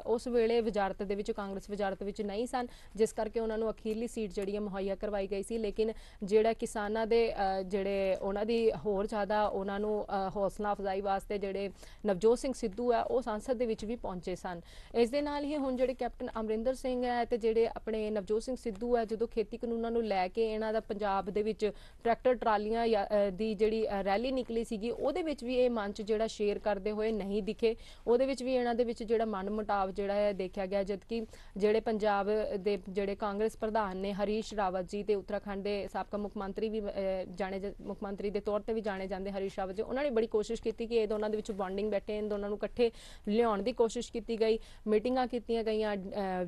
ਉਸ ਵੇਲੇ ਵਜ਼ਾਰਤ ਦੇ ਵਿੱਚ ਕਾਂਗਰਸ ਵਜ਼ਾਰਤ ਵਿੱਚ ਨਹੀਂ ਸਨ, ਜਿਸ ਕਰਕੇ ਉਹਨਾਂ ਨੂੰ ਅਖੀਰਲੀ ਸੀਟ ਜਿਹੜੀ ਹੈ ਮੁਹੱਈਆ ਕਰਵਾਈ ਗਈ ਸੀ। ਲੇਕਿਨ ਜਿਹੜਾ ਕਿਸਾਨਾਂ ਦੇ ਜਿਹੜੇ ਉਹਨਾਂ ਦੀ ਹੋਰ ਜ਼ਿਆਦਾ ਉਹਨਾਂ ਨੂੰ ਹੌਸਲਾ ਅਫਜ਼ਾਈ ਵਾਸਤੇ ਜਿਹੜੇ ਨਵਜੋਤ ਸਿੰਘ ਸਿੱਧੂ ਆ ਉਹ ਸੰਸਦ ਦੇ ਵਿੱਚ ਵੀ ਪਹੁੰਚੇ ਸਨ। ਇਸ ਦੇ ਨਾਲ ਹੀ ਹੁਣ ਜਿਹੜੇ ਕੈਪਟਨ ਅਮਰਿੰਦਰ ਸਿੰਘ ਹੈ ਤੇ ਜਿਹੜੇ ਆਪਣੇ ਨਵਜੋਤ ਸਿੰਘ ਸਿੱਧੂ ਹੈ ਜਦੋਂ ਖੇਤੀ ਕਾਨੂੰਨਾਂ ਨੂੰ ਲੈ ਕੇ ਇਹਨਾਂ ਦਾ ਪੰਜਾਬ ਦੇ ਵਿੱਚ ਟਰੈਕਟਰ ਟਰਾਲੀਆਂ ਦੀ ਜਿਹੜੀ ਰੈਲੀ ਨਿਕਲੀ ਸੀਗੀ ਉਹਦੇ ਵਿੱਚ ਵੀ ਇਹ ਮੰਚ ਜਿਹੜਾ ਸ਼ੇਅਰ ਕਰਦੇ ਹੋਏ ਨਹੀਂ ਦਿਖੇ। ਉਹਦੇ ਵਿੱਚ ਵੀ ਇਹਨਾਂ ਦੇ ਵਿੱਚ ਜਿਹੜਾ ਮਨ ਮੁਟਾਵ ਜਿਹੜਾ ਹੈ ਦੇਖਿਆ ਗਿਆ, ਜਦਕਿ ਜਿਹੜੇ ਪੰਜਾਬ ਦੇ ਜਿਹੜੇ ਕਾਂਗਰਸ ਪ੍ਰਧਾਨ ਨੇ ਹਰੀਸ਼ ਰਾਵਤ ਜੀ ਤੇ ਉੱਤਰਾਖੰਡ ਦੇ ਸਾਬਕਾ ਮੁੱਖ ਮੰਤਰੀ ਵੀ ਮੁੱਖ ਮੰਤਰੀ ਦੇ ਤੌਰ ਤੇ ਵੀ ਜਾਣੇ ਜਾਂਦੇ ਹਰੀਸ਼ ਰਾਵਤ ਜੀ, ਉਹਨਾਂ ਨੇ ਬੜੀ ਕੋਸ਼ਿਸ਼ ਕੀਤੀ ਕਿ ਇਹ ਦੋਨਾਂ ਦੇ ਵਿੱਚ ਬੌਂਡਿੰਗ ਬੈਠੇ, ਇਹਨਾਂ ਦੋਨਾਂ ਨੂੰ ਇਕੱਠੇ ਲਿਆਉਣ ਦੀ ਕੋਸ਼ਿਸ਼ ਕੀਤੀ ਗਈ। ਮੀਟਿੰਗਾਂ ਕੀਤੀਆਂ ਗਈਆਂ,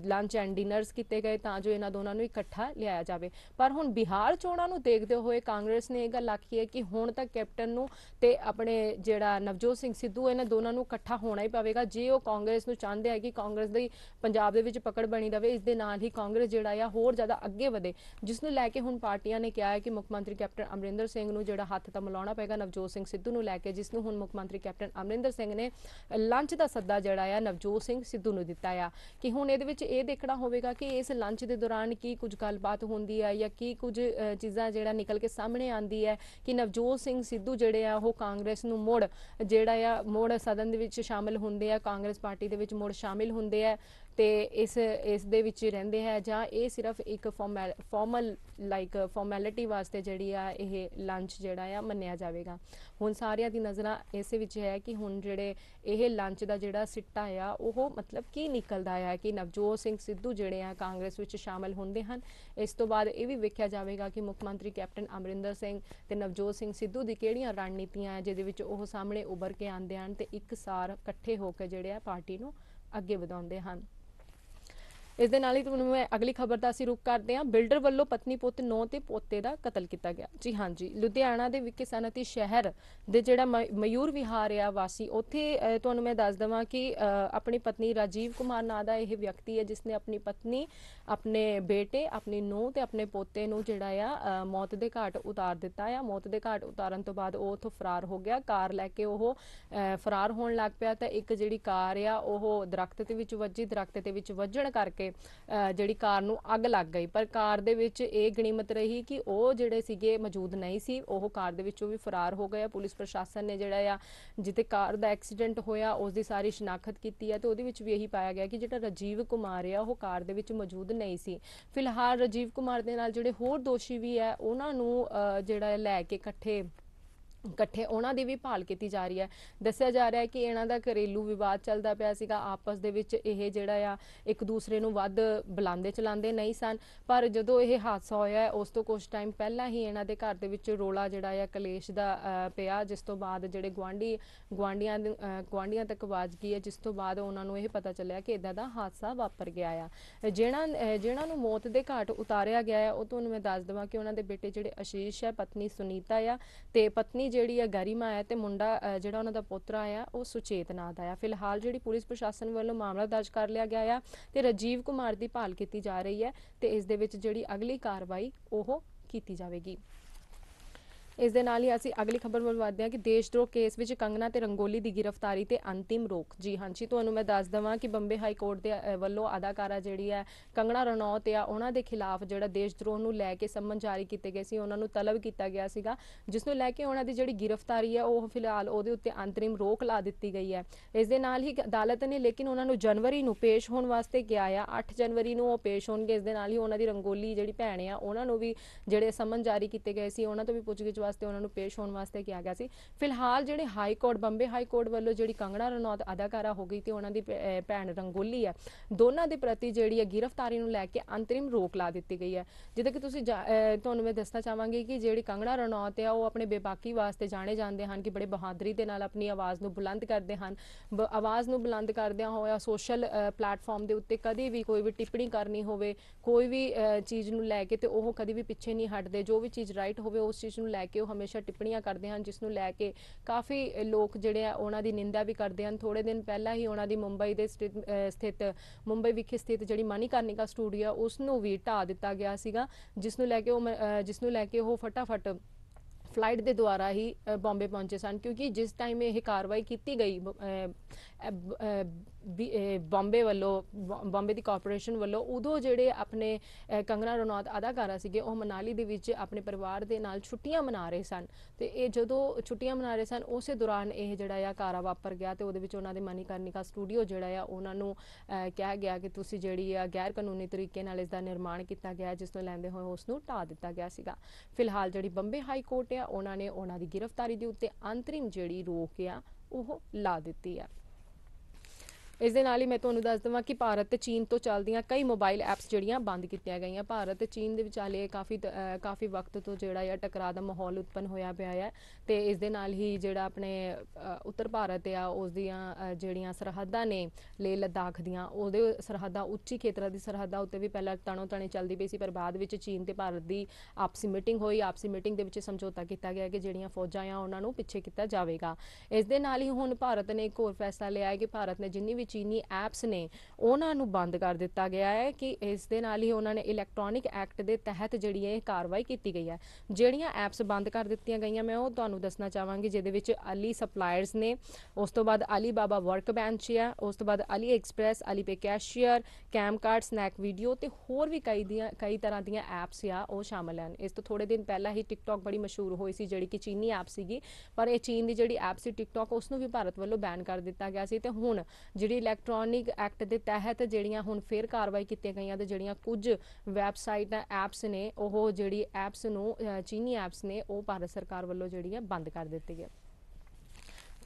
ਲੰਚ ਐਂਡ ਡਿਨਰਸ ਕੀਤੇ ਗਏ ਤਾਂ ਜੋ ਇਹਨਾਂ ਦੋਨਾਂ ਨੂੰ ਇਕੱਠਾ ਲਿਆਇਆ ਜਾਵੇ। ਪਰ ਹੁਣ ਬਿਹਾਰ ਚੋਣਾਂ ਨੂੰ ਦੇਖਦੇ ਹੋਏ ਕਾਂਗਰਸ ਨੇ ਇਹ ਗੱਲ ਆਖੀ ਹੈ ਕਿ ਹੁਣ ਤੱਕ ਕੈਪਟਨ ਨੂੰ ਤੇ ਆਪਣੇ ਜਿਹੜਾ ਨਵਜੋਤ ਸਿੰਘ ਸਿੱਧੂ ਇਹਨਾਂ ਦੋਨਾਂ ਨੂੰ ਇਕੱਠਾ ਹੋਣਾ ਹੀ ਪਵੇਗਾ ਜੇ ਉਹ ਕਾਂਗਰਸ ਨੂੰ ਚਾਹੁੰਦੇ ਆ ਕਿ ਕਾਂਗਰਸ ਦੀ ਪੰਜਾਬ ਦੇ ਵਿੱਚ ਪਕੜ ਬਣੀ ਰਵੇ। ਇਸ ਦੇ ਨਾਲ ਹੀ ਕਾਂਗਰਸ ਜਿਹੜਾ ਆ ਹੋਰ ਜ਼ਿਆਦਾ ਅੱਗੇ ਵਧੇ, ਜਿਸ ਨੂੰ ਲੈ ਕੇ ਹੁਣ ਪਾਰਟੀਆਂ ਨੇ ਕਿਹਾ ਹੈ ਕਿ ਮੁੱਖ ਮੰਤਰੀ ਕੈਪਟਨ ਅਮਰਿੰਦਰ ਸਿੰਘ ਨੂੰ ਜਿਹੜਾ ਹੱਥ ਤਾਂ ਮਿਲਾਉਣਾ ਪਏਗਾ ਨਵਜੋਤ ਸਿੰਘ ਸਿੱਧੂ ਨੂੰ ਲੈ ਕੇ, ਜਿਸ ਨੂੰ ਹੁਣ ਮੁੱਖ ਮੰਤਰੀ ਕੈਪਟਨ ਅਮਰਿੰਦਰ ਸਿੰਘ ਨੇ ਲੰਚ ਦਾ ਸੱਦਾ ਜਿਹੜਾ ਆ ਨਵਜੋਤ ਸਿੰਘ ਸਿੱਧੂ ਨੂੰ ਦਿੱਤਾ ਆ ਕਿ ਹੁਣ ਇਹਦੇ ਵਿੱਚ ਵਿੱਚ ਇਹ ਦੇਖਣਾ ਹੋਵੇਗਾ ਕਿ ਇਸ ਲੰਚ ਦੇ ਦੌਰਾਨ ਕੀ ਕੁਝ ਗੱਲਬਾਤ ਹੁੰਦੀ ਹੈ ਜਾਂ ਕੀ ਕੁਝ ਚੀਜ਼ਾਂ ਜਿਹੜਾ ਨਿਕਲ ਕੇ ਸਾਹਮਣੇ ਆਉਂਦੀ ਹੈ ਕਿ ਨਵਜੋਤ ਸਿੰਘ ਸਿੱਧੂ ਜਿਹੜੇ ਆ ਉਹ ਕਾਂਗਰਸ ਨੂੰ ਮੁੜ ਸਦਨ ਦੇ ਵਿੱਚ ਸ਼ਾਮਿਲ ਹੁੰਦੇ ਆ, ਕਾਂਗਰਸ ਪਾਰਟੀ ਦੇ ਵਿੱਚ ਮੁੜ ਸ਼ਾਮਿਲ ਹੁੰਦੇ ਆ ਤੇ ਇਸ ਦੇ ਵਿੱਚ ਰਹਿੰਦੇ ਹੈ, ਜਾਂ ਇਹ ਸਿਰਫ ਇੱਕ ਫਾਰਮੈਲਿਟੀ ਵਾਸਤੇ ਜਿਹੜੀ ਆ ਇਹ ਲੰਚ ਜਿਹੜਾ ਆ ਮੰਨਿਆ ਜਾਵੇਗਾ। ਹੁਣ ਸਾਰਿਆਂ ਦੀ ਨਜ਼ਰਾਂ ਇਸੇ ਵਿੱਚ ਹੈ ਕਿ ਹੁਣ ਜਿਹੜੇ ਇਹ ਲੰਚ ਦਾ ਜਿਹੜਾ ਸਿੱਟਾ ਆ ਉਹ ਮਤਲਬ ਕੀ ਨਿਕਲਦਾ ਆ ਕਿ ਨਵਜੋਤ ਸਿੰਘ ਸਿੱਧੂ ਜਿਹੜੇ ਆ ਕਾਂਗਰਸ ਵਿੱਚ ਸ਼ਾਮਿਲ ਹੁੰਦੇ ਹਨ। ਇਸ ਤੋਂ ਬਾਅਦ ਇਹ ਵੀ ਵੇਖਿਆ ਜਾਵੇਗਾ ਕਿ ਮੁੱਖ ਮੰਤਰੀ ਕੈਪਟਨ ਅਮਰਿੰਦਰ ਸਿੰਘ ਤੇ ਨਵਜੋਤ ਸਿੰਘ ਸਿੱਧੂ ਦੀ ਕਿਹੜੀਆਂ ਰਣਨੀਤੀਆਂ ਹੈ ਜਿਹਦੇ ਵਿੱਚ ਉਹ ਸਾਹਮਣੇ ਉੱਭਰ ਕੇ ਆਉਂਦੇ ਹਨ ਤੇ ਇੱਕਸਾਰ ਇਕੱਠੇ ਹੋ ਕੇ ਜਿਹੜੇ ਆ ਪਾਰਟੀ ਨੂੰ ਅੱਗੇ ਵਧਾਉਂਦੇ ਹਨ। ਇਸ ਦੇ ਨਾਲ ਹੀ ਤੁਹਾਨੂੰ ਮੈਂ ਅਗਲੀ ਖਬਰ ਦਾ ਅਸੀਂ ਰੁਖ ਕਰਦੇ ਹਾਂ। ਬਿਲਡਰ ਵੱਲੋਂ ਪਤਨੀ ਪੁੱਤ ਨੌ ਤੇ ਪੋਤੇ ਦਾ ਕਤਲ ਕੀਤਾ ਗਿਆ। ਜੀ ਹਾਂਜੀ, ਲੁਧਿਆਣਾ ਦੇ ਵਿਖੇ ਸਨਅਤੀ ਸ਼ਹਿਰ ਦੇ ਜਿਹੜਾ ਮਯੂਰ ਵਿਹਾਰ ਆ ਵਾਸੀ, ਉੱਥੇ ਤੁਹਾਨੂੰ ਮੈਂ ਦੱਸ ਦੇਵਾਂ ਕਿ ਆਪਣੀ ਪਤਨੀ ਰਾਜੀਵ ਕੁਮਾਰ ਨਾਂ ਦਾ ਇਹ ਵਿਅਕਤੀ ਹੈ ਜਿਸ ਨੇ ਆਪਣੀ ਪਤਨੀ, ਆਪਣੇ ਬੇਟੇ, ਆਪਣੀ ਨੂੰਹ ਤੇ ਆਪਣੇ ਪੋਤੇ ਨੂੰ ਜਿਹੜਾ ਆ ਮੌਤ ਦੇ ਘਾਟ ਉਤਾਰ ਦਿੱਤਾ ਆ। ਮੌਤ ਦੇ ਘਾਟ ਉਤਾਰਨ ਤੋਂ ਬਾਅਦ ਉਹ ਉੱਥੋਂ ਫਰਾਰ ਹੋ ਗਿਆ। ਕਾਰ ਲੈ ਕੇ ਉਹ ਫਰਾਰ ਹੋਣ ਲੱਗ ਪਿਆ ਤਾਂ ਇੱਕ ਜਿਹੜੀ ਕਾਰ ਆ ਉਹ ਦਰਖਤ ਦੇ ਵਿੱਚ ਵੱਜੀ। ਦਰਖਤ ਦੇ ਵਿੱਚ ਵੱਜਣ ਕਰਕੇ ਜਿਹੜੀ ਕਾਰ ਨੂੰ ਅੱਗ ਲੱਗ ਗਈ, ਪਰ ਕਾਰ ਦੇ ਵਿੱਚ ਇਹ ਗਣੀਮਤ ਰਹੀ ਕਿ ਉਹ ਜਿਹੜੇ ਸੀਗੇ ਮੌਜੂਦ ਨਹੀਂ ਸੀ, ਉਹ ਕਾਰ ਦੇ ਵਿੱਚੋਂ ਵੀ ਫਰਾਰ ਹੋ ਗਏ। ਪੁਲਿਸ ਪ੍ਰਸ਼ਾਸਨ ਨੇ ਜਿਹੜਾ ਆ ਜਿੱਥੇ ਕਾਰ ਦਾ ਐਕਸੀਡੈਂਟ ਹੋਇਆ ਉਸ ਦੀ ਸਾਰੀ ਸ਼ਨਾਖਤ ਕੀਤੀ ਹੈ ਤੇ ਉਹਦੇ ਵਿੱਚ ਵੀ ਇਹੀ ਪਾਇਆ ਗਿਆ ਕਿ ਜਿਹੜਾ ਰਾਜੀਵ ਕੁਮਾਰ ਆ ਉਹ ਕਾਰ ਦੇ ਵਿੱਚ ਮੌਜੂਦ ਨਹੀਂ ਸੀ। ਫਿਲਹਾਲ ਰਾਜੀਵ ਕੁਮਾਰ ਦੇ ਨਾਲ ਜਿਹੜੇ ਹੋਰ ਦੋਸ਼ੀ ਵੀ ਹੈ ਉਹਨਾਂ ਨੂੰ ਜਿਹੜਾ ਲੈ ਕੇ ਇਕੱਠੇ ਉਹਨਾਂ ਦੀ ਵੀ ਭਾਲ ਕੀਤੀ ਜਾ ਰਹੀ ਹੈ। ਦੱਸਿਆ ਜਾ ਰਿਹਾ ਹੈ ਕਿ ਇਹਨਾਂ ਦਾ ਘਰੇਲੂ ਵਿਵਾਦ ਚੱਲਦਾ ਪਿਆ ਸੀਗਾ ਆਪਸ ਦੇ ਵਿੱਚ। ਇਹ ਜਿਹੜਾ ਆ ਇੱਕ ਦੂਸਰੇ ਨੂੰ ਵੱਧ ਬੁਲਾਉਂਦੇ ਚਲਾਉਂਦੇ ਨਹੀਂ ਸਨ, ਪਰ ਜਦੋਂ ਇਹ ਹਾਦਸਾ ਹੋਇਆ ਉਸ ਤੋਂ ਕੁਝ ਟਾਈਮ ਪਹਿਲਾਂ ਹੀ ਇਹਨਾਂ ਦੇ ਘਰ ਦੇ ਵਿੱਚ ਰੋਲਾ ਜਿਹੜਾ ਆ ਕਲੇਸ਼ ਦਾ ਪਿਆ, ਜਿਸ ਤੋਂ ਬਾਅਦ ਜਿਹੜੇ ਗੁਆਂਢੀਆਂ ਤੱਕ ਆਵਾਜ਼ ਗਈ ਹੈ, ਜਿਸ ਤੋਂ ਬਾਅਦ ਉਹਨਾਂ ਨੂੰ ਇਹ ਪਤਾ ਚੱਲਿਆ ਕਿ ਇਦਾਂ ਦਾ ਹਾਦਸਾ ਵਾਪਰ ਗਿਆ ਆ। ਜਿਹਨਾਂ ਨੂੰ ਮੌਤ ਦੇ ਘਾਟ ਉਤਾਰਿਆ ਗਿਆ ਹੈ ਉਹ ਤੁਹਾਨੂੰ ਮੈਂ ਦੱਸ ਦੇਵਾਂ ਕਿ ਉਹਨਾਂ ਦੇ ਬੇਟੇ ਜਿਹੜੇ ਆਸ਼ੀਸ਼ ਹੈ, ਪਤਨੀ ਸੁਨੀਤਾ ਆ ਤੇ ਪਤਨੀ ਜਿਹੜੀ ਆ ਗਰਿਮਾ ਹੈ ਤੇ ਮੁੰਡਾ ਜਿਹੜਾ ਉਹਨਾਂ ਦਾ ਪੋਤਰਾ ਆ ਉਹ ਸੁਚੇਤ ਨਾਂ ਦਾ ਆ। ਫਿਲਹਾਲ ਜਿਹੜੀ ਪੁਲਿਸ ਪ੍ਰਸ਼ਾਸਨ ਵੱਲੋਂ ਮਾਮਲਾ ਦਰਜ ਕਰ ਲਿਆ ਗਿਆ ਆ ਤੇ ਰਾਜੀਵ ਕੁਮਾਰ ਦੀ ਭਾਲ ਕੀਤੀ ਜਾ ਰਹੀ ਹੈ ਤੇ ਇਸ ਦੇ ਵਿੱਚ ਜਿਹੜੀ ਅਗਲੀ ਕਾਰਵਾਈ ਉਹ ਕੀਤੀ ਜਾਵੇਗੀ। ਇਸ ਦੇ ਨਾਲ ਹੀ ਅਸੀਂ ਅਗਲੀ ਖਬਰ ਵੱਲ ਵਧਦੇ ਹਾਂ ਕਿ ਦੇਸ਼ਦਰੋਹ ਕੇਸ ਵਿੱਚ ਕੰਗਨਾ ਤੇ ਰੰਗੋਲੀ ਦੀ ਗ੍ਰਿਫਤਾਰੀ ਤੇ ਅੰਤਿਮ ਰੋਕ। ਜੀ ਹਾਂਜੀ, ਤੁਹਾਨੂੰ ਮੈਂ ਦੱਸ ਦੇਵਾਂ ਕਿ ਬੰਬੇ ਹਾਈ ਕੋਰਟ ਦੇ ਵੱਲੋਂ ਅਦਾਕਾਰਾ ਜਿਹੜੀ ਹੈ ਕੰਗਨਾ ਰਣੌਤ ਆ ਉਹਨਾਂ ਦੇ ਖਿਲਾਫ ਜਿਹੜਾ ਦੇਸ਼ਦਰੋਹ ਨੂੰ ਲੈ ਕੇ ਸੰਮਨ ਜਾਰੀ ਕੀਤੇ ਗਏ ਸੀ, ਉਹਨਾਂ ਨੂੰ ਤਲਬ ਕੀਤਾ ਗਿਆ ਸੀਗਾ, ਜਿਸ ਨੂੰ ਲੈ ਕੇ ਉਹਨਾਂ ਦੀ ਜਿਹੜੀ ਗ੍ਰਿਫਤਾਰੀ ਹੈ ਉਹ ਫਿਲਹਾਲ ਉਹਦੇ ਉੱਤੇ ਅੰਤਰਿਮ ਰੋਕ ਲਾ ਦਿੱਤੀ ਗਈ ਹੈ। ਇਸ ਦੇ ਨਾਲ ਹੀ ਅਦਾਲਤ ਨੇ ਲੇਕਿਨ ਉਹਨਾਂ ਨੂੰ ਜਨਵਰੀ ਨੂੰ ਪੇਸ਼ ਹੋਣ ਵਾਸਤੇ ਕਿਹਾ ਆ। 8 ਜਨਵਰੀ ਨੂੰ ਉਹ ਪੇਸ਼ ਹੋਣਗੇ। ਇਸ ਦੇ ਨਾਲ ਹੀ ਉਹਨਾਂ ਦੀ ਰੰਗੋਲੀ ਜਿਹੜੀ ਭੈਣ ਆ ਉਹਨਾਂ ਨੂੰ ਵੀ ਜਿਹੜੇ ਸੰਮਨ ਜਾਰੀ ਕੀਤੇ ਗਏ ਸੀ, ਉਹਨਾਂ ਤੋਂ ਵੀ ਪੁੱਛਗਿੱਛ ਵਾਸਤੇ ਉਹਨਾਂ ਨੂੰ ਪੇਸ਼ ਹੋਣ ਵਾਸਤੇ ਕਿਹਾ ਗਿਆ ਸੀ। ਫਿਲਹਾਲ ਜਿਹੜੇ high court, Bombay high court ਵੱਲੋਂ ਜਿਹੜੀ ਕੰਗਨਾ ਰਣੌਤ ਅਦਾਕਾਰਾ ਹੋ ਗਈ ਤੇ ਉਹਨਾਂ ਦੀ ਭੈਣ ਰੰਗੋਲੀ ਹੈ, ਦੋਨਾਂ ਦੇ ਪ੍ਰਤੀ ਜਿਹੜੀ ਹੈ ਗ੍ਰਿਫਤਾਰੀ ਨੂੰ ਲੈ ਕੇ ਅੰਤਰਿਮ ਰੋਕ ਲਾ ਦਿੱਤੀ ਗਈ ਹੈ। ਜਿੱਦਾਂ ਕਿ ਤੁਸੀਂ ਤੁਹਾਨੂੰ ਮੈਂ ਦੱਸਣਾ ਚਾਹਾਂਗੀ ਕਿ ਜਿਹੜੀ ਕੰਗਨਾ ਰਣੌਤ ਹੈ ਉਹ ਆਪਣੇ ਬੇਬਾਕੀ ਵਾਸਤੇ ਜਾਣੇ ਜਾਂਦੇ ਹਨ ਕਿ ਬੜੇ ਬਹਾਦਰੀ ਦੇ ਨਾਲ ਆਪਣੀ ਆਵਾਜ਼ ਨੂੰ ਬੁਲੰਦ ਕਰਦੇ ਹਨ। ਆਵਾਜ਼ ਨੂੰ ਬੁਲੰਦ ਕਰਦਿਆਂ ਹੋਇਆ ਸੋਸ਼ਲ ਪਲੇਟਫਾਰਮ ਦੇ ਉੱਤੇ ਕਦੇ ਵੀ ਕੋਈ ਵੀ ਟਿੱਪਣੀ ਕਰਨੀ ਹੋਵੇ, ਕੋਈ ਵੀ ਚੀਜ਼ ਨੂੰ ਲੈ ਕੇ ਤੇ ਉਹ ਕਦੇ ਵੀ ਪਿੱਛੇ ਨਹੀਂ ਹਟਦੇ। ਜੋ ਵੀ ਚੀਜ਼ ਰਾਈਟ ਹੋਵੇ ਉਸ ਚੀਜ਼ ਨੂੰ ਲੈ ਕੇ ਉਹ ਹਮੇਸ਼ਾ ਟਿੱਪਣੀਆਂ ਕਰਦੇ ਹਨ, ਜਿਸ ਨੂੰ ਲੈ ਕੇ ਕਾਫੀ ਲੋਕ ਜਿਹੜੇ ਆ ਉਹਨਾਂ ਦੀ ਨਿੰਦਾ ਵੀ ਕਰਦੇ ਹਨ। ਥੋੜੇ ਦਿਨ ਪਹਿਲਾਂ ਹੀ ਉਹਨਾਂ ਦੀ ਮੁੰਬਈ ਵਿਖੇ ਸਥਿਤ ਜਿਹੜੀ ਮਣੀਕਰਨਿਕਾ ਸਟੂਡੀਓ ਉਸ ਨੂੰ ਵੀ ਢਾਹ ਦਿੱਤਾ ਗਿਆ ਸੀਗਾ, ਜਿਸ ਨੂੰ ਲੈ ਕੇ ਉਹ ਫਟਾਫਟ ਫਲਾਈਟ ਦੇ ਦੁਆਰਾ ਹੀ ਬੰਬੇ ਪਹੁੰਚੇ ਸਨ, ਕਿਉਂਕਿ ਜਿਸ ਟਾਈਮ ਇਹ ਕਾਰਵਾਈ ਕੀਤੀ ਗਈ ਬੰਬੇ ਦੀ ਕਾਰਪੋਰੇਸ਼ਨ ਵੱਲੋਂ, ਉਦੋਂ ਜਿਹੜੇ ਆਪਣੇ ਕੰਗਨਾ ਰਣੌਤ ਅਦਾਕਾਰਾ ਸੀਗੇ ਉਹ ਮਨਾਲੀ ਦੇ ਵਿੱਚ ਆਪਣੇ ਪਰਿਵਾਰ ਦੇ ਨਾਲ ਛੁੱਟੀਆਂ ਮਨਾ ਰਹੇ ਸਨ ਤੇ ਇਹ ਜਦੋਂ ਛੁੱਟੀਆਂ ਮਨਾ ਰਹੇ ਸਨ ਉਸੇ ਦੌਰਾਨ ਇਹ ਜਿਹੜਾ ਆ ਕਾਰਾ ਵਾਪਰ ਗਿਆ ਤੇ ਉਹਦੇ ਵਿੱਚ ਉਹਨਾਂ ਦੇ ਮਣੀਕਰਨਿਕਾ ਸਟੂਡੀਓ ਜਿਹੜਾ ਆ ਉਹਨਾਂ ਨੂੰ ਕਿਹਾ ਗਿਆ ਕਿ ਤੁਸੀਂ ਜਿਹੜੀ ਆ ਗੈਰ ਕਾਨੂੰਨੀ ਤਰੀਕੇ ਨਾਲ ਇਸ ਦਾ ਨਿਰਮਾਣ ਕੀਤਾ ਗਿਆ, ਜਿਸ ਤੋਂ ਲੈਂਦੇ ਹੋਏ ਉਸ ਨੂੰ ਢਾਹ ਦਿੱਤਾ ਗਿਆ ਸੀਗਾ। ਫਿਲਹਾਲ ਜਿਹੜੀ ਬੰਬੇ ਹਾਈ ਕੋਰਟ ਆ ਉਹਨਾਂ ਨੇ ਉਹਨਾਂ ਦੀ ਗ੍ਰਿਫਤਾਰੀ ਦੇ ਉੱਤੇ ਅੰਤਰਿਮ ਜਿਹੜੀ ਰੋਕ ਆ ਉਹ ਲਾ ਦਿੱਤੀ ਆ। ਇਸ ਦੇ ਨਾਲ ਹੀ ਮੈਂ ਤੁਹਾਨੂੰ ਦੱਸ ਦੇਵਾਂ ਕਿ ਭਾਰਤ ਤੇ ਚੀਨ ਤੋਂ ਚੱਲਦੀਆਂ ਕਈ ਮੋਬਾਈਲ ਐਪਸ ਜਿਹੜੀਆਂ ਬੰਦ ਕੀਤੀਆਂ ਗਈਆਂ। ਭਾਰਤ ਤੇ ਚੀਨ ਦੇ ਵਿਚਾਲੇ ਕਾਫੀ ਵਕਤ ਤੋਂ ਜਿਹੜਾ ਆ ਟਕਰਾਅ ਦਾ ਮਾਹੌਲ ਉਤਪੰਨ ਹੋਇਆ ਪਿਆ ਹੈ ਤੇ ਇਸ ਦੇ ਨਾਲ ਹੀ ਜਿਹੜਾ ਆਪਣੇ ਉੱਤਰ ਭਾਰਤ ਆ ਉਸ ਦੀਆਂ ਜਿਹੜੀਆਂ ਸਰਹੱਦਾਂ ਨੇ ਲੇਹ ਲਦਾਖ ਦੀਆਂ, ਉਹਦੇ ਸਰਹੱਦਾਂ ਉੱਚੀ ਖੇਤਰਾਂ ਦੀ ਸਰਹੱਦਾਂ ਉੱਤੇ ਵੀ ਪਹਿਲਾਂ ਤਣੋ ਤਣੀ ਚੱਲਦੀ ਪਈ ਸੀ, ਪਰ ਬਾਅਦ ਵਿੱਚ ਚੀਨ ਤੇ ਭਾਰਤ ਦੀ ਆਪਸੀ ਮੀਟਿੰਗ ਹੋਈ। ਆਪਸੀ ਮੀਟਿੰਗ ਦੇ ਵਿੱਚ ਸਮਝੌਤਾ ਕੀਤਾ ਗਿਆ ਕਿ ਜਿਹੜੀਆਂ ਫੌਜਾਂ ਆ ਉਹਨਾਂ ਨੂੰ ਪਿੱਛੇ ਕੀਤਾ ਜਾਵੇਗਾ। ਇਸ ਦੇ ਨਾਲ ਹੀ ਹੁਣ ਭਾਰਤ ਨੇ ਇੱਕ ਹੋਰ ਫੈਸਲਾ ਲਿਆ ਹੈ ਕਿ ਭਾਰਤ ਨੇ ਜਿੰਨੀ ਵੀ ਚੀਨੀ ਐਪਸ ਨੇ ਉਹਨਾਂ ਨੂੰ ਬੰਦ ਕਰ ਦਿੱਤਾ ਗਿਆ ਹੈ ਕਿ ਇਸ ਦੇ ਨਾਲ ਹੀ ਉਹਨਾਂ ਨੇ ਇਲੈਕਟ੍ਰੋਨਿਕ ਐਕਟ ਦੇ ਤਹਿਤ ਜਿਹੜੀ ਇਹ ਕਾਰਵਾਈ ਕੀਤੀ ਗਈ ਹੈ। ਜਿਹੜੀਆਂ ਐਪਸ ਬੰਦ ਕਰ ਦਿੱਤੀਆਂ ਗਈਆਂ ਮੈਂ ਉਹ ਤੁਹਾਨੂੰ ਦੱਸਣਾ ਚਾਹਾਂਗੀ, ਜਿਹਦੇ ਵਿੱਚ ਅਲੀ ਸਪਲਾਇਰਸ ਨੇ, ਉਸ ਤੋਂ ਬਾਅਦ ਅਲੀ ਬਾਬਾ ਵਰਕ ਬੈਂਚ ਹੈ, ਉਸ ਤੋਂ ਬਾਅਦ ਅਲੀ ਐਕਸਪ੍ਰੈਸ, ਅਲੀ ਪੇ ਕੈਸ਼ੀਅਰ, ਕੈਮ ਕਾਰਡ, ਸਨੈਕ ਵੀਡੀਓ ਤੇ ਹੋਰ ਵੀ ਕਈ ਤਰ੍ਹਾਂ ਦੀਆਂ ਐਪਸ ਆ ਉਹ ਸ਼ਾਮਲ ਹਨ। ਇਸ ਤੋਂ ਥੋੜੇ ਦਿਨ ਪਹਿਲਾਂ ਹੀ ਟਿਕਟੌਕ ਬੜੀ ਮਸ਼ਹੂਰ ਹੋਈ ਸੀ, ਜਿਹੜੀ ਕਿ ਚੀਨੀ ਐਪ ਸੀਗੀ, ਪਰ ਇਹ ਚੀਨ ਦੀ ਜਿਹੜੀ ਐਪ ਸੀ ਟਿਕਟੌਕ, ਉਸ ਨੂੰ ਵੀ ਭਾਰਤ ਵੱਲੋਂ ਬੈਨ ਕਰ ਦਿੱਤਾ ਗਿਆ ਸੀ। ਤੇ ਹੁਣ ਜਿਹੜੀ ਇਲੈਕਟ੍ਰੋਨਿਕ ਐਕਟ ਦੇ ਤਹਿਤ ਜਿਹੜੀਆਂ ਹੁਣ ਫਿਰ ਕਾਰਵਾਈ ਕੀਤੀਆਂ ਗਈਆਂ ਤੇ ਜਿਹੜੀਆਂ ਕੁਝ ਵੈਬਸਾਈਟਾਂ ਐਪਸ ਨੇ ਉਹ ਜਿਹੜੀ ਐਪਸ ਨੂੰ ਚੀਨੀ ਐਪਸ ਨੇ ਉਹ ਭਾਰਤ ਸਰਕਾਰ ਵੱਲੋਂ ਜਿਹੜੀ ਹੈ ਬੰਦ ਕਰ ਦਿੱਤੀ ਗਈ।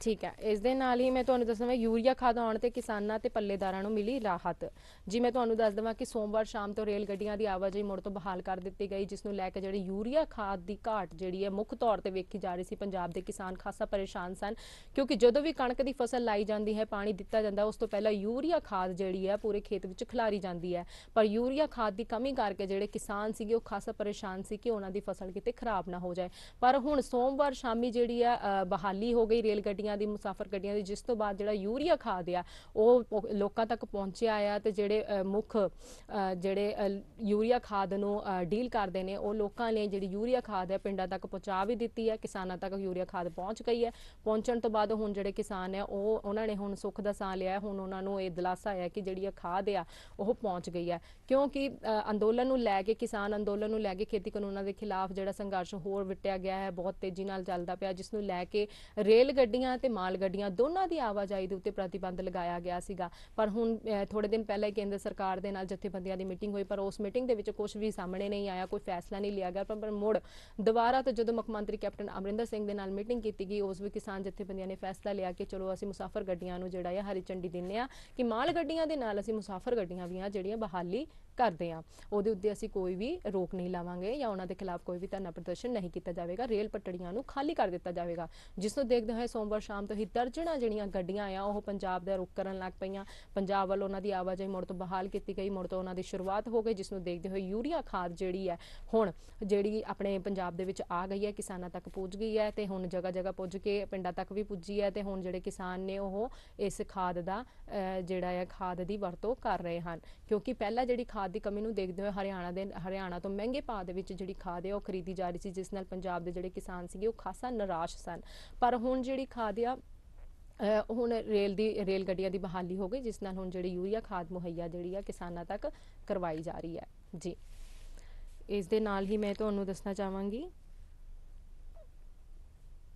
ਠੀਕ ਹੈ, ਇਸ ਦੇ ਨਾਲ ਹੀ ਮੈਂ ਤੁਹਾਨੂੰ ਦੱਸਣਾ ਯੂਰੀਆ ਖਾਦ ਆਉਣ ਤੇ ਕਿਸਾਨਾਂ ਤੇ ਪੱਲੇਦਾਰਾਂ ਨੂੰ ਮਿਲੀ ਰਾਹਤ। ਜੀ ਮੈਂ ਤੁਹਾਨੂੰ ਦੱਸ ਦੇਵਾਂ ਕਿ ਸੋਮਵਾਰ ਸ਼ਾਮ ਤੋਂ ਰੇਲ ਗੱਡੀਆਂ ਦੀ ਆਵਾਜਾਈ ਮੁੜ ਤੋਂ ਬਹਾਲ ਕਰ ਦਿੱਤੀ ਗਈ, ਜਿਸ ਨੂੰ ਲੈ ਕੇ ਜਿਹੜੀ ਯੂਰੀਆ ਖਾਦ ਦੀ ਘਾਟ ਜਿਹੜੀ ਹੈ ਮੁੱਖ ਤੌਰ ਤੇ ਵੇਖੀ ਜਾ ਰਹੀ ਸੀ। ਪੰਜਾਬ ਦੇ ਕਿਸਾਨ ਖਾਸਾ ਪਰੇਸ਼ਾਨ ਸਨ, ਕਿਉਂਕਿ ਜਦੋਂ ਵੀ ਕਣਕ ਦੀ ਫਸਲ ਲਾਈ ਜਾਂਦੀ ਹੈ, ਪਾਣੀ ਦਿੱਤਾ ਜਾਂਦਾ, ਉਸ ਤੋਂ ਪਹਿਲਾਂ ਯੂਰੀਆ ਖਾਦ ਜਿਹੜੀ ਹੈ ਪੂਰੇ ਖੇਤ ਵਿੱਚ ਖਿਲਾਰੀ ਜਾਂਦੀ ਹੈ। ਪਰ ਯੂਰੀਆ ਖਾਦ ਦੀ ਕਮੀ ਕਰਕੇ ਜਿਹੜੇ ਕਿਸਾਨ ਸੀਗੇ ਉਹ ਖਾਸਾ ਪਰੇਸ਼ਾਨ ਸੀ ਕਿ ਉਹਨਾਂ ਦੀ ਫਸਲ ਕਿਤੇ ਖਰਾਬ ਨਾ ਹੋ ਜਾਏ। ਪਰ ਹੁਣ ਸੋਮਵਾਰ ਸ਼ਾਮੀ ਜਿਹੜੀ ਆ ਬਹਾਲੀ ਹੋ ਗਈ ਰੇਲ ਗੱਡੀਆਂ ਦੀ, ਮੁਸਾਫਰ ਗੱਡੀਆਂ ਦੀ, ਜਿਸ ਤੋਂ ਬਾਅਦ ਜਿਹੜਾ ਯੂਰੀਆ ਖਾਦ ਆ ਉਹ ਲੋਕਾਂ ਤੱਕ ਪਹੁੰਚਿਆ ਆ ਤੇ ਜਿਹੜੇ ਮੁੱਖ ਜਿਹੜੇ ਯੂਰੀਆ ਖਾਦ ਨੂੰ ਡੀਲ ਕਰਦੇ ਨੇ ਉਹ ਲੋਕਾਂ ਨੇ ਜਿਹੜੀ ਯੂਰੀਆ ਖਾਦ ਹੈ ਪਿੰਡਾਂ ਤੱਕ ਪਹੁੰਚਾ ਵੀ ਦਿੱਤੀ ਹੈ। ਕਿਸਾਨਾਂ ਤੱਕ ਯੂਰੀਆ ਖਾਦ ਪਹੁੰਚ ਗਈ ਹੈ। ਪਹੁੰਚਣ ਤੋਂ ਬਾਅਦ ਹੁਣ ਜਿਹੜੇ ਕਿਸਾਨ ਆ ਉਹਨਾਂ ਨੇ ਹੁਣ ਸੁੱਖ ਦਾ ਸਾਹ ਲਿਆ। ਹੁਣ ਉਹਨਾਂ ਨੂੰ ਇਹ ਦਿਲਾਸਾ ਹੈ ਕਿ ਜਿਹੜੀ ਖਾਦ ਆ ਉਹ ਪਹੁੰਚ ਗਈ ਹੈ, ਕਿਉਂਕਿ ਅੰਦੋਲਨ ਨੂੰ ਲੈ ਕੇ, ਕਿਸਾਨ ਅੰਦੋਲਨ ਨੂੰ ਲੈ ਕੇ ਖੇਤੀ ਕਾਨੂੰਨਾਂ ਦੇ ਖਿਲਾਫ ਜਿਹੜਾ ਸੰਘਰਸ਼ ਹੋਰ ਵਿਟਿਆ ਗਿਆ ਹੈ, ਬਹੁਤ ਤੇਜ਼ੀ ਨਾਲ ਚੱਲਦਾ ਪਿਆ, ਜਿਸ ਨੂੰ ਲੈ ਕੇ ਰੇਲ ਗੱਡੀਆਂ ਤੇ ਮਾਲ ਗੱਡੀਆਂ ਦੋਨਾਂ ਦੀ ਆਵਾਜਾਈ ਦੇ ਉੱਤੇ ਪ੍ਰਤੀਬੰਧ ਲਗਾਇਆ ਗਿਆ ਸੀਗਾ। ਪਰ ਹੁਣ ਥੋੜੇ ਦਿਨ ਪਹਿਲਾਂ ਹੀ ਕੇਂਦਰ ਸਰਕਾਰ ਦੇ ਨਾਲ ਜਥੇਬੰਦੀਆਂ ਦੀ ਮੀਟਿੰਗ ਹੋਈ, ਪਰ ਉਸ ਮੀਟਿੰਗ ਦੇ ਵਿੱਚ ਕੁਝ ਵੀ ਸਾਹਮਣੇ ਨਹੀਂ ਆਇਆ, ਕੋਈ ਫੈਸਲਾ ਨਹੀਂ ਲਿਆ ਗਿਆ। ਪਰ ਮੁੜ ਦੁਬਾਰਾ ਤੋਂ ਜਦੋਂ ਮੁੱਖ ਮੰਤਰੀ ਕੈਪਟਨ ਅਮਰਿੰਦਰ ਸਿੰਘ ਦੇ ਨਾਲ ਮੀਟਿੰਗ ਕੀਤੀ ਗਈ, ਉਸ ਵੀ ਕਿਸਾਨ ਜਥੇਬੰਦੀਆਂ ਨੇ ਫੈਸਲਾ ਲਿਆ ਕਿ ਚਲੋ ਅਸੀਂ ਮੁਸਾਫਰ ਗੱਡੀਆਂ ਨੂੰ ਜਿਹੜਾ ਹੈ ਹਰੀ ਝੰਡੀ ਦਿੰਦੇ ਆ ਕਿ ਮਾਲ ਗੱਡੀਆਂ ਦੇ ਨਾਲ ਅਸੀਂ ਮੁਸਾਫਰ ਗੱਡੀਆਂ ਵੀ ਆ ਜਿਹੜੀਆਂ ਬਹਾਲੀ ਕਰਦੇ ਆ, ਉਹਦੇ ਉੱਤੇ ਅਸੀਂ ਕੋਈ ਵੀ ਰੋਕ ਨਹੀਂ ਲਾਵਾਂਗੇ ਜਾਂ ਉਹਨਾਂ ਦੇ ਖਿਲਾਫ ਕੋਈ ਵੀ ਧਰਨਾ ਪ੍ਰਦਰਸ਼ਨ ਨਹੀਂ ਕੀਤਾ ਜਾਵੇਗਾ। ਰੇਲ ਪਟੜੀਆਂ ਨੂੰ ਖਾਲੀ ਕਰ ਦਿੱਤਾ ਜਾਵੇਗਾ, ਜਿਸ ਨੂੰ ਦੇਖਦੇ ਹੋਏ ਸੋਮਵਾਰ ਸ਼ਾਮ ਤੋਂ ਹੀ ਦਰਜਨਾਂ ਜਿਹੜੀਆਂ ਗੱਡੀਆਂ ਆ ਉਹ ਪੰਜਾਬ ਦਾ ਰੁਖ ਕਰਨ ਲੱਗ ਪਈਆਂ। ਪੰਜਾਬ ਵੱਲ ਉਹਨਾਂ ਦੀ ਆਵਾਜਾਈ ਮੁੜ ਤੋਂ ਬਹਾਲ ਕੀਤੀ ਗਈ, ਮੁੜ ਤੋਂ ਉਹਨਾਂ ਦੀ ਸ਼ੁਰੂਆਤ ਹੋ ਗਈ, ਜਿਸ ਨੂੰ ਦੇਖਦੇ ਹੋਏ ਯੂਰੀਆ ਖਾਦ ਜਿਹੜੀ ਹੈ ਹੁਣ ਜਿਹੜੀ ਆਪਣੇ ਪੰਜਾਬ ਦੇ ਵਿੱਚ ਆ ਗਈ ਹੈ, ਕਿਸਾਨਾਂ ਤੱਕ ਪਹੁੰਚ ਗਈ ਹੈ ਤੇ ਹੁਣ ਜਗ੍ਹਾ ਜਗ੍ਹਾ ਪੁੱਜ ਕੇ ਪਿੰਡਾਂ ਤੱਕ ਵੀ ਪੁੱਜੀ ਹੈ। ਤੇ ਹੁਣ ਜਿਹੜੇ ਕਿਸਾਨ ਨੇ ਉਹ ਇਸ ਖਾਦ ਦਾ ਜਿਹੜਾ ਹੈ ਖਾਦ ਦੀ ਵਰਤੋਂ ਕਰ ਰਹੇ ਹਨ, ਕਿਉਂਕਿ ਪਹਿਲਾਂ ਜਿਹੜੀ ਖਾਦ ਦੀ ਕਮੀ ਨੂੰ ਦੇਖਦੇ ਹੋਏ ਹਰਿਆਣਾ ਤੋਂ ਮਹਿੰਗੇ ਭਾਅ ਦੇ ਵਿੱਚ ਜਿਹੜੀ ਖਾਦ ਹੈ ਉਹ ਖਰੀਦੀ ਜਾ ਰਹੀ ਸੀ, ਜਿਸ ਨਾਲ ਪੰਜਾਬ ਦੇ ਜਿਹੜੇ ਕਿਸਾਨ ਸੀਗੇ ਉਹ ਖਾਸਾ ਨਿਰਾਸ਼ ਸਨ। ਪਰ ਹੁਣ ਜਿਹੜੀ ਖਾਦ ਆ ਹੁਣ ਰੇਲ ਗੱਡੀਆਂ ਦੀ ਬਹਾਲੀ ਹੋ ਗਈ, ਜਿਸ ਨਾਲ ਹੁਣ ਜਿਹੜੀ ਯੂਰੀਆ ਖਾਦ ਮੁਹੱਈਆ ਜਿਹੜੀ ਆ ਕਿਸਾਨਾਂ ਤੱਕ ਕਰਵਾਈ ਜਾ ਰਹੀ ਹੈ। ਜੀ ਇਸ ਦੇ ਨਾਲ ਹੀ ਮੈਂ ਤੁਹਾਨੂੰ ਦੱਸਣਾ ਚਾਹਾਂਗੀ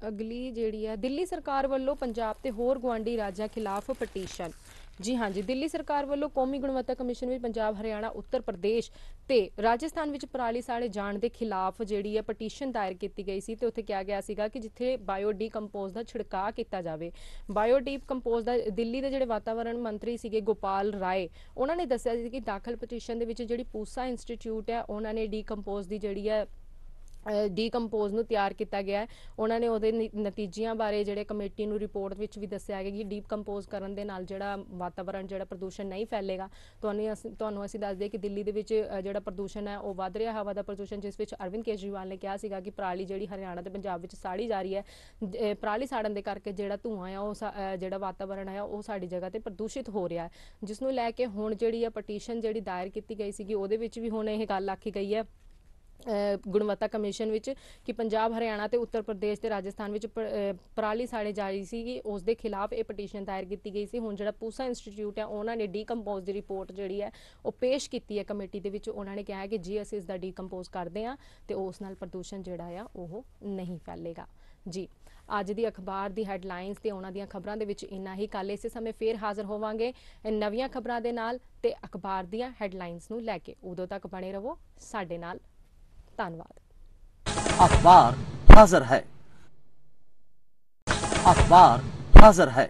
ਅਗਲੀ ਜਿਹੜੀ ਹੈ ਦਿੱਲੀ ਸਰਕਾਰ ਵੱਲੋਂ ਪੰਜਾਬ ਤੇ ਹੋਰ ਗੁਆਂਢੀ ਰਾਜਾਂ ਖਿਲਾਫ ਪਟੀਸ਼ਨ। ਜੀ ਹਾਂ ਜੀ, ਦਿੱਲੀ ਸਰਕਾਰ ਵੱਲੋਂ ਕੌਮੀ ਗੁਣਵੱਤਾ ਕਮਿਸ਼ਨ ਵਿੱਚ ਪੰਜਾਬ, ਹਰਿਆਣਾ, ਉੱਤਰ ਪ੍ਰਦੇਸ਼ ਤੇ ਰਾਜਸਥਾਨ ਵਿੱਚ ਪਰਾਲੀ ਸਾੜੇ ਜਾਣ ਦੇ ਖਿਲਾਫ ਜਿਹੜੀ ਹੈ ਪਟੀਸ਼ਨ ਦਾਇਰ ਕੀਤੀ ਗਈ ਸੀ। ਤੇ ਉੱਥੇ ਕਿਹਾ ਗਿਆ ਸੀਗਾ ਕਿ ਜਿੱਥੇ ਬਾਇਓ ਡੀਕੰਪੋਜ਼ ਦਾ ਛਿੜਕਾਅ ਕੀਤਾ ਜਾਵੇ। ਬਾਇਓ ਡੀਕੰਪੋਜ਼ ਦਾ ਦਿੱਲੀ ਦੇ ਜਿਹੜੇ ਵਾਤਾਵਰਣ ਮੰਤਰੀ ਸੀਗੇ ਗੋਪਾਲ ਰਾਏ, ਉਹਨਾਂ ਨੇ ਦੱਸਿਆ ਸੀ ਕਿ ਦਾਖਲ ਪਟੀਸ਼ਨ ਦੇ ਵਿੱਚ ਜਿਹੜੀ ਪੂਸਾ ਇੰਸਟੀਚਿਊਟ ਹੈ ਉਹਨਾਂ ਨੇ ਡੀਕੰਪੋਜ਼ ਦੀ ਜਿਹੜੀ ਹੈ ਡੀਕੰਪੋਜ਼ ਨੂੰ ਤਿਆਰ ਕੀਤਾ ਗਿਆ ਹੈ। ਉਹਨਾਂ ਨੇ ਉਹਦੇ ਨਤੀਜਿਆਂ ਬਾਰੇ ਜਿਹੜੇ ਕਮੇਟੀ ਨੂੰ ਰਿਪੋਰਟ ਵਿੱਚ ਵੀ ਦੱਸਿਆ ਗਿਆ ਕਿ ਡੀਕੰਪੋਜ਼ ਕਰਨ ਦੇ ਨਾਲ ਜਿਹੜਾ ਵਾਤਾਵਰਣ ਜਿਹੜਾ ਪ੍ਰਦੂਸ਼ਣ ਨਹੀਂ ਫੈਲੇਗਾ। ਤੁਹਾਨੂੰ ਅਸੀਂ ਦੱਸ ਦਈਏ ਕਿ ਦਿੱਲੀ ਦੇ ਵਿੱਚ ਜਿਹੜਾ ਪ੍ਰਦੂਸ਼ਣ ਹੈ ਉਹ ਵੱਧ ਰਿਹਾ, ਹਵਾ ਦਾ ਪ੍ਰਦੂਸ਼ਣ, ਜਿਸ ਵਿੱਚ ਅਰਵਿੰਦ ਕੇਜਰੀਵਾਲ ਨੇ ਕਿਹਾ ਸੀਗਾ ਕਿ ਪਰਾਲੀ ਜਿਹੜੀ ਹਰਿਆਣਾ ਤੇ ਪੰਜਾਬ ਵਿੱਚ ਸਾੜੀ ਜਾ ਰਹੀ ਹੈ, ਪਰਾਲੀ ਸਾੜਨ ਦੇ ਕਰਕੇ ਜਿਹੜਾ ਧੂੰਆਂ ਆ ਉਹ ਜਿਹੜਾ ਵਾਤਾਵਰਣ ਹੈ ਉਹ ਸਾਡੀ ਜਗ੍ਹਾ ਤੇ ਪ੍ਰਦੂਸ਼ਿਤ ਹੋ ਰਿਹਾ ਹੈ, ਜਿਸ ਨੂੰ ਲੈ ਕੇ ਹੁਣ ਜਿਹੜੀ ਹੈ ਪਟੀਸ਼ਨ ਜਿਹੜੀ ਦਾਇਰ ਕੀਤੀ ਗਈ ਸੀਗੀ ਉਹਦੇ ਵਿੱਚ ਵੀ ਹੁਣ ਇਹ ਗੱਲ ਆਖੀ ਗਈ ਹੈ ਗੁਣਵੱਤਾ ਕਮਿਸ਼ਨ ਵਿੱਚ ਕਿ ਪੰਜਾਬ, ਹਰਿਆਣਾ ਤੇ ਉੱਤਰ ਪ੍ਰਦੇਸ਼ ਤੇ ਰਾਜਸਥਾਨ ਵਿੱਚ ਪਰਾਲੀ ਸਾੜੇ ਜਾ ਰਹੀ ਸੀਗੀ, ਉਸ ਦੇ ਖਿਲਾਫ ਇਹ ਪਟੀਸ਼ਨ ਦਾਇਰ ਕੀਤੀ ਗਈ ਸੀ। ਹੁਣ ਜਿਹੜਾ ਪੂਸਾ ਇੰਸਟੀਚਿਊਟ ਹੈ ਉਹਨਾਂ ਨੇ ਡੀਕੰਪੋਜ਼ ਦੀ ਰਿਪੋਰਟ ਜਿਹੜੀ ਹੈ ਉਹ ਪੇਸ਼ ਕੀਤੀ ਹੈ ਕਮੇਟੀ ਦੇ ਵਿੱਚ। ਉਹਨਾਂ ਨੇ ਕਿਹਾ ਹੈ ਕਿ ਜੇ ਅਸੀਂ ਇਸ ਦਾ ਡੀਕੰਪੋਜ਼ ਕਰਦੇ ਹਾਂ ਤੇ ਉਸ ਨਾਲ ਪ੍ਰਦੂਸ਼ਣ ਜਿਹੜਾ ਆ ਉਹ ਨਹੀਂ ਫੈਲੇਗਾ। ਜੀ ਅੱਜ ਦੀ ਅਖਬਾਰ ਦੀ ਹੈਡਲਾਈਨਸ ਤੇ ਉਹਨਾਂ ਦੀਆਂ ਖਬਰਾਂ ਦੇ ਵਿੱਚ ਇੰਨਾ ਹੀ। ਕੱਲ ਇਸੇ ਸਮੇਂ ਫੇਰ ਹਾਜ਼ਰ ਹੋਵਾਂਗੇ ਨਵੀਆਂ ਖਬਰਾਂ ਦੇ ਨਾਲ ਤੇ ਅਖਬਾਰ ਦੀਆਂ ਹੈਡਲਾਈਨਸ ਨੂੰ ਲੈ ਕੇ। ਉਦੋਂ ਤੱਕ ਬਣੇ ਰਹੋ ਸਾਡੇ ਨਾਲ। धन्यवाद। अखबार हाजिर है। अखबार हाजिर है।